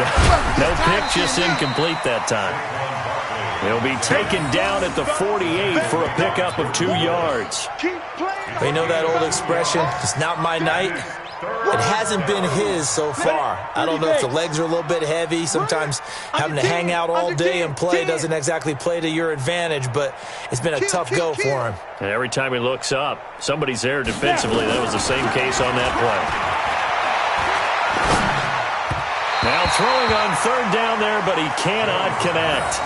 No pick, just incomplete that time. He'll be taken down at the 48 for a pickup of 2 yards. They know that old expression, it's not my night. It hasn't been his so far. I don't know if the legs are a little bit heavy. Sometimes having to hang out all day and play doesn't exactly play to your advantage, but it's been a tough go for him. And every time he looks up, somebody's there defensively. That was the same case on that play. Now throwing on 3rd down there, but he cannot connect.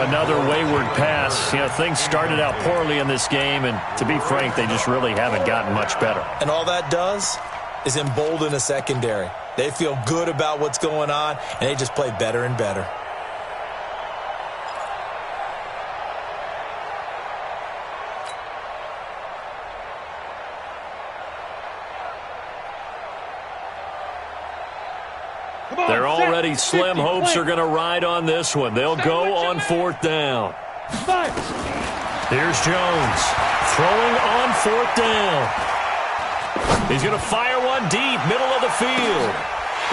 Another wayward pass. Things started out poorly in this game, and to be frank, they just really haven't gotten much better. And all that does is embolden a secondary. They feel good about what's going on, and they just play better and better. They're already slim hopes are going to ride on this one. They'll go on 4th down. Here's Jones throwing on 4th down. He's going to fire one deep, middle of the field.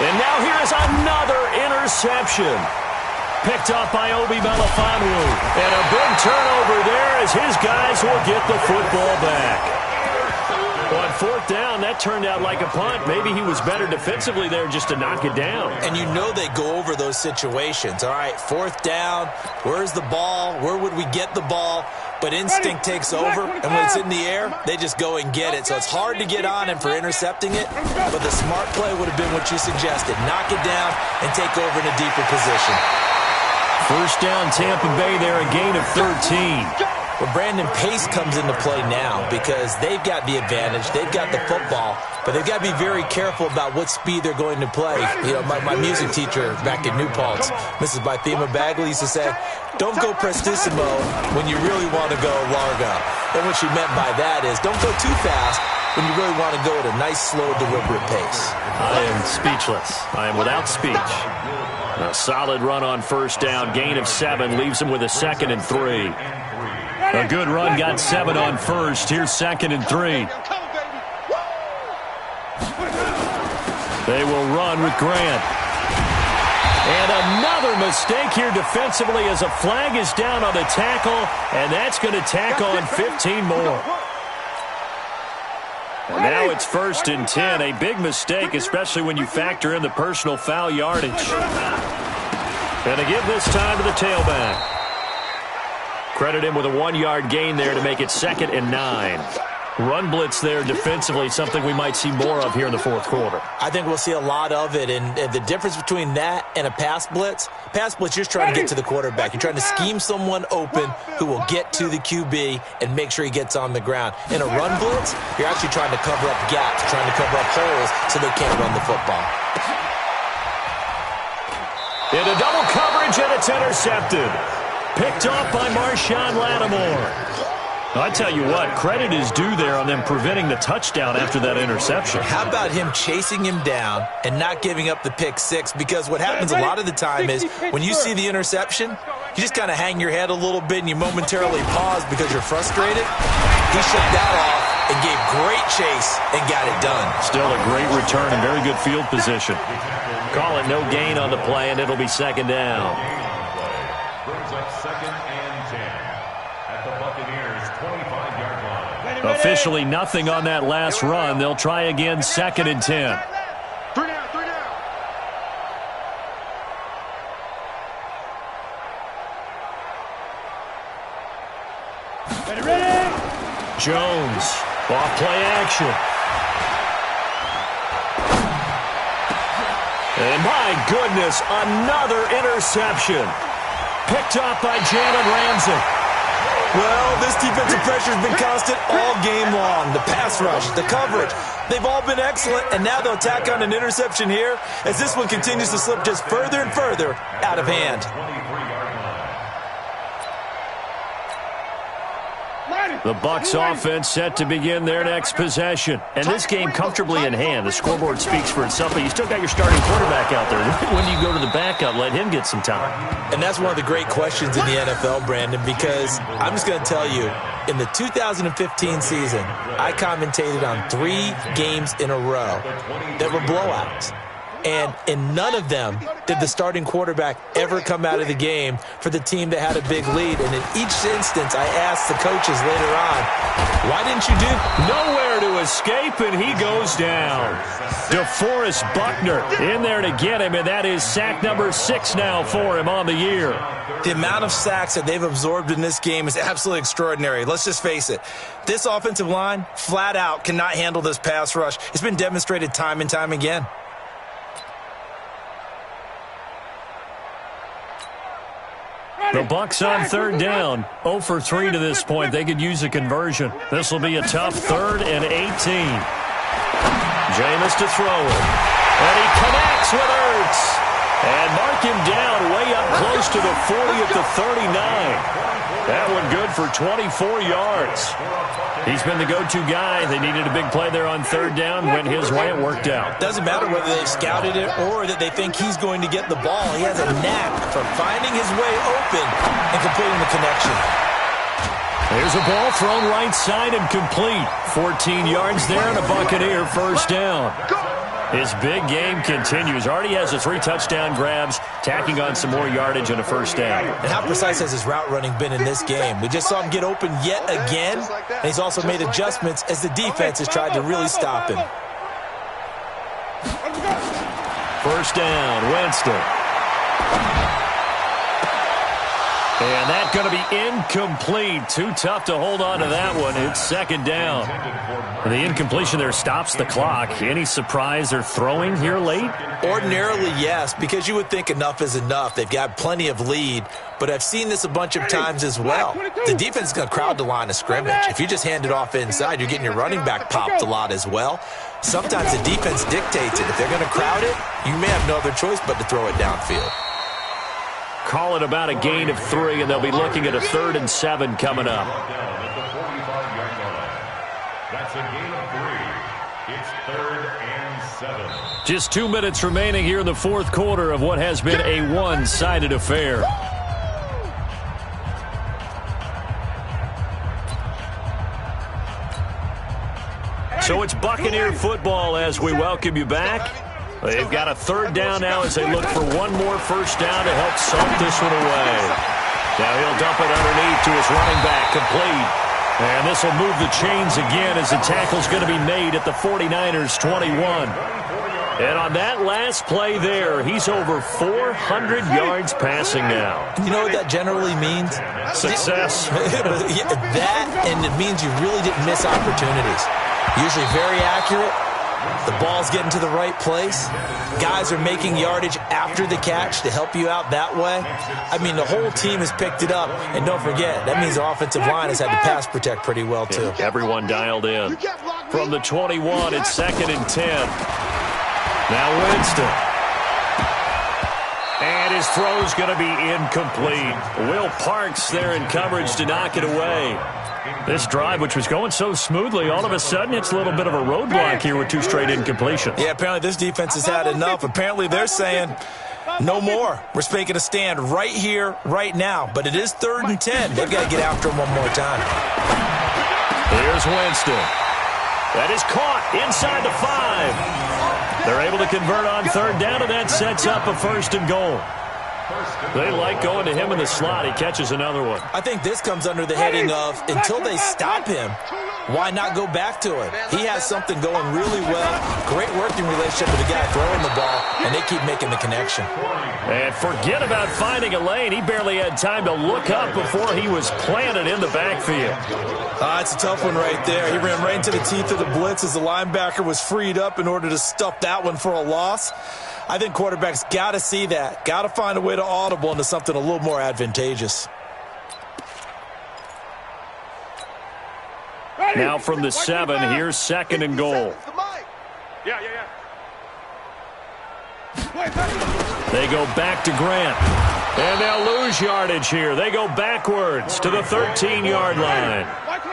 And now here is another interception. Picked up by Obi Melifonwu. And a big turnover there as his guys will get the football back. On 4th down, that turned out like a punt. Maybe he was better defensively there just to knock it down. And you know they go over those situations. All right, 4th down, where's the ball? Where would we get the ball? But instinct takes over, and when it's in the air, they just go and get it. So it's hard to get on him for intercepting it, but the smart play would have been what you suggested. Knock it down and take over in a deeper position. 1st down, Tampa Bay there, a gain of 13. Well, Brandon, pace comes into play now because they've got the advantage. They've got the football, but they've got to be very careful about what speed they're going to play. My music teacher back in New Paltz, Mrs. Bythema Bagley, used to say, don't go prestissimo when you really want to go largo. And what she meant by that is don't go too fast when you really want to go at a nice, slow, deliberate pace. I am speechless. I am without speech. A solid run on 1st down, gain of 7, leaves him with a 2nd and 3. A good run got 7 on 1st. Here's 2nd and 3. They will run with Grant. And another mistake here defensively as a flag is down on the tackle, and that's going to tack on 15 more. And now it's 1st and 10. A big mistake, especially when you factor in the personal foul yardage. And they give this time to the tailback. Credit him with a 1-yard gain there to make it 2nd and 9. Run blitz there defensively, something we might see more of here in the fourth quarter. I think we'll see a lot of it, and the difference between that and a pass blitz, you're just trying to get to the quarterback. You're trying to scheme someone open who will get to the QB and make sure he gets on the ground. In a run blitz, you're actually trying to cover up gaps, trying to cover up holes so they can't run the football. Into double coverage, and it's intercepted. Picked off by Marshawn Lattimore. I tell you what, credit is due there on them preventing the touchdown after that interception. How about him chasing him down and not giving up the pick six? Because what happens a lot of the time is when you see the interception, you just kind of hang your head a little bit and you momentarily pause because you're frustrated. He shook that off and gave great chase and got it done. Still a great return and very good field position. Call it no gain on the play, and it'll be 2nd down. Brings up 2nd and 10 at the Buccaneers' 25-yard line. Officially nothing on that last run. They'll try again, 2nd and 10. 3 down, 3 down. Jones, off play action. And my goodness, another interception. Picked off by Jalen Ramsey. Well, this defensive pressure has been constant all game long. The pass rush, the coverage, they've all been excellent, and now they'll tack on an interception here as this one continues to slip just further and further out of hand. The Bucs offense set to begin their next possession. And this game comfortably in hand. The scoreboard speaks for itself, but you still got your starting quarterback out there. When do you go to the backup? Let him get some time. And that's one of the great questions in the NFL, Brandon, because I'm just going to tell you, in the 2015 season, I commentated on 3 games in a row that were blowouts. And in none of them did the starting quarterback ever come out of the game for the team that had a big lead. And in each instance, I asked the coaches later on, why didn't you do? Nowhere to escape, and he goes down. DeForest Buckner in there to get him, and that is sack number 6 now for him on the year. The amount of sacks that they've absorbed in this game is absolutely extraordinary. Let's just face it. This offensive line, flat out, cannot handle this pass rush. It's been demonstrated time and time again. The Bucs on 3rd down. 0 for 3 to this point. They could use a conversion. This will be a tough 3rd and 18. Jameis to throw it. And he connects with Ertz. And mark him down way up close to the 40 at the 39. That one good for 24 yards. He's been the go-to guy. They needed a big play there on 3rd down. Went his way. It worked out. Doesn't matter whether they scouted it or that they think he's going to get the ball. He has a knack for finding his way open and completing the connection. There's a ball thrown right side and complete. 14 yards there and a Buccaneer 1st down. His big game continues. Already has the 3 touchdown grabs, tacking on some more yardage and a 1st down. And how precise has his route running been in this game? We just saw him get open yet again, and he's also made adjustments as the defense has tried to really stop him. 1st down, Winston. And that's going to be incomplete. Too tough to hold on to that one. It's 2nd down. And the incompletion there stops the clock. Any surprise they're throwing here late? Ordinarily, yes, because you would think enough is enough. They've got plenty of lead, but I've seen this a bunch of times as well. The defense is going to crowd the line of scrimmage. If you just hand it off inside, you're getting your running back popped a lot as well. Sometimes the defense dictates it. If they're going to crowd it, you may have no other choice but to throw it downfield. Call it about a gain of 3, and they'll be looking at a 3rd and 7 coming up. That's a gain of 3. It's 3rd and 7. Just 2 minutes remaining here in the 4th quarter of what has been a one-sided affair. So it's Buccaneer football as we welcome you back. They've got a 3rd down now as they look for one more 1st down to help salt this one away. Now he'll dump it underneath to his running back, complete. And this will move the chains again as the tackle's going to be made at the 49ers' 21. And on that last play there, he's over 400 yards passing now. You know what that generally means? Success. That, and it means you really didn't miss opportunities. Usually very accurate. The ball's getting to the right place. Guys are making yardage after the catch to help you out that way. I mean, the whole team has picked it up. And don't forget, that means the offensive line has had to pass protect pretty well, too. Everyone dialed in. From the 21, it's 2nd and 10. Now Winston. And his throw's going to be incomplete. Will Parks there in coverage to knock it away. This drive, which was going so smoothly, all of a sudden it's a little bit of a roadblock here with 2 straight incompletions. Yeah, apparently this defense has had enough. Apparently they're saying no more. We're making a stand right here, right now. But it is 3rd and 10. They've got to get after him one more time. Here's Winston. That is caught inside the 5. They're able to convert on 3rd down, and that sets up a 1st and goal. They like going to him in the slot. He catches another one. I think this comes under the heading of, until they stop him, why not go back to him? He has something going really well. Great working relationship with the guy throwing the ball, and they keep making the connection. And forget about finding a lane. He barely had time to look up before he was planted in the backfield. It's a tough one right there. He ran right into the teeth of the blitz as the linebacker was freed up in order to stuff that one for a loss. I think quarterbacks got to see that. Got to find a way to audible into something a little more advantageous. Now from the 7, here's 2nd and goal. They go back to Grant. And they'll lose yardage here. They go backwards to the 13-yard line.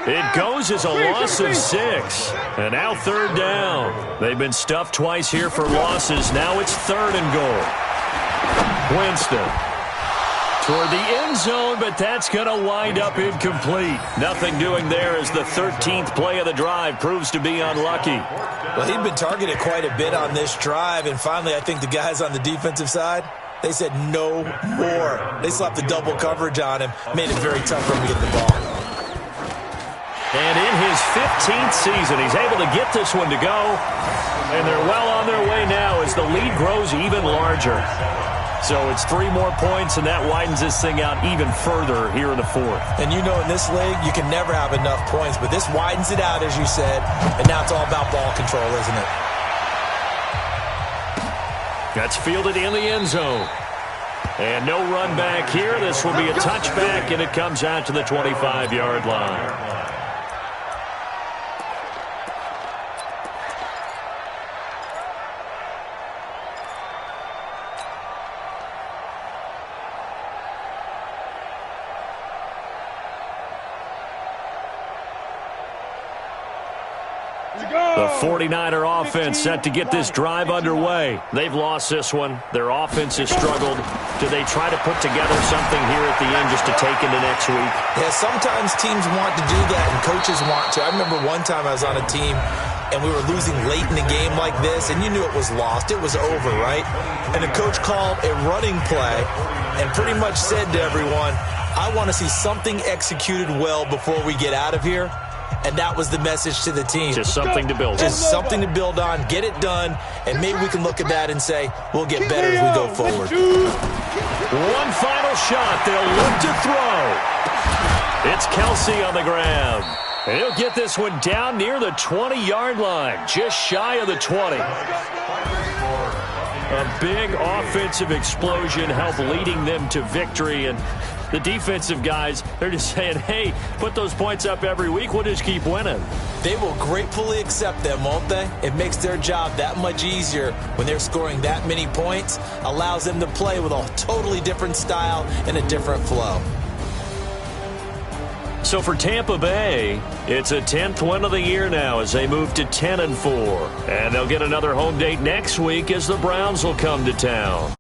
It goes as a loss of 6. And now 3rd down. They've been stuffed twice here for losses. Now it's 3rd and goal. Winston toward the end zone, but that's going to wind up incomplete. Nothing doing there as the 13th play of the drive proves to be unlucky. Well, he'd been targeted quite a bit on this drive, and finally I think the guys on the defensive side, they said no more. They slapped the double coverage on him, made it very tough for him to get the ball. And in his 15th season, he's able to get this one to go. And they're well on their way now as the lead grows even larger. So it's 3 more points, and that widens this thing out even further here in the 4th. And you know in this league, you can never have enough points, but this widens it out, as you said, and now it's all about ball control, isn't it? That's fielded in the end zone. And no run back here. This will be a touchback, and it comes out to the 25-yard line. The 49er offense set to get this drive underway. They've lost this one. Their offense has struggled. Do they try to put together something here at the end just to take into next week? Yeah, sometimes teams want to do that and coaches want to. I remember one time I was on a team and we were losing late in the game like this, and you knew it was lost. It was over, right? And the coach called a running play and pretty much said to everyone, I want to see something executed well before we get out of here. And that was the message to the team. Just something to build on. Just something to build on, get it done, and maybe we can look at that and say, we'll get better as we go forward. One final shot. They'll look to throw. It's Kelsey on the ground. And he'll get this one down near the 20-yard line, just shy of the 20. A big offensive explosion helped leading them to victory, and the defensive guys, they're just saying, hey, put those points up every week. We'll just keep winning. They will gratefully accept them, won't they? It makes their job that much easier when they're scoring that many points. Allows them to play with a totally different style and a different flow. So for Tampa Bay, it's a 10th win of the year now as they move to 10-4. And they'll get another home date next week as the Browns will come to town.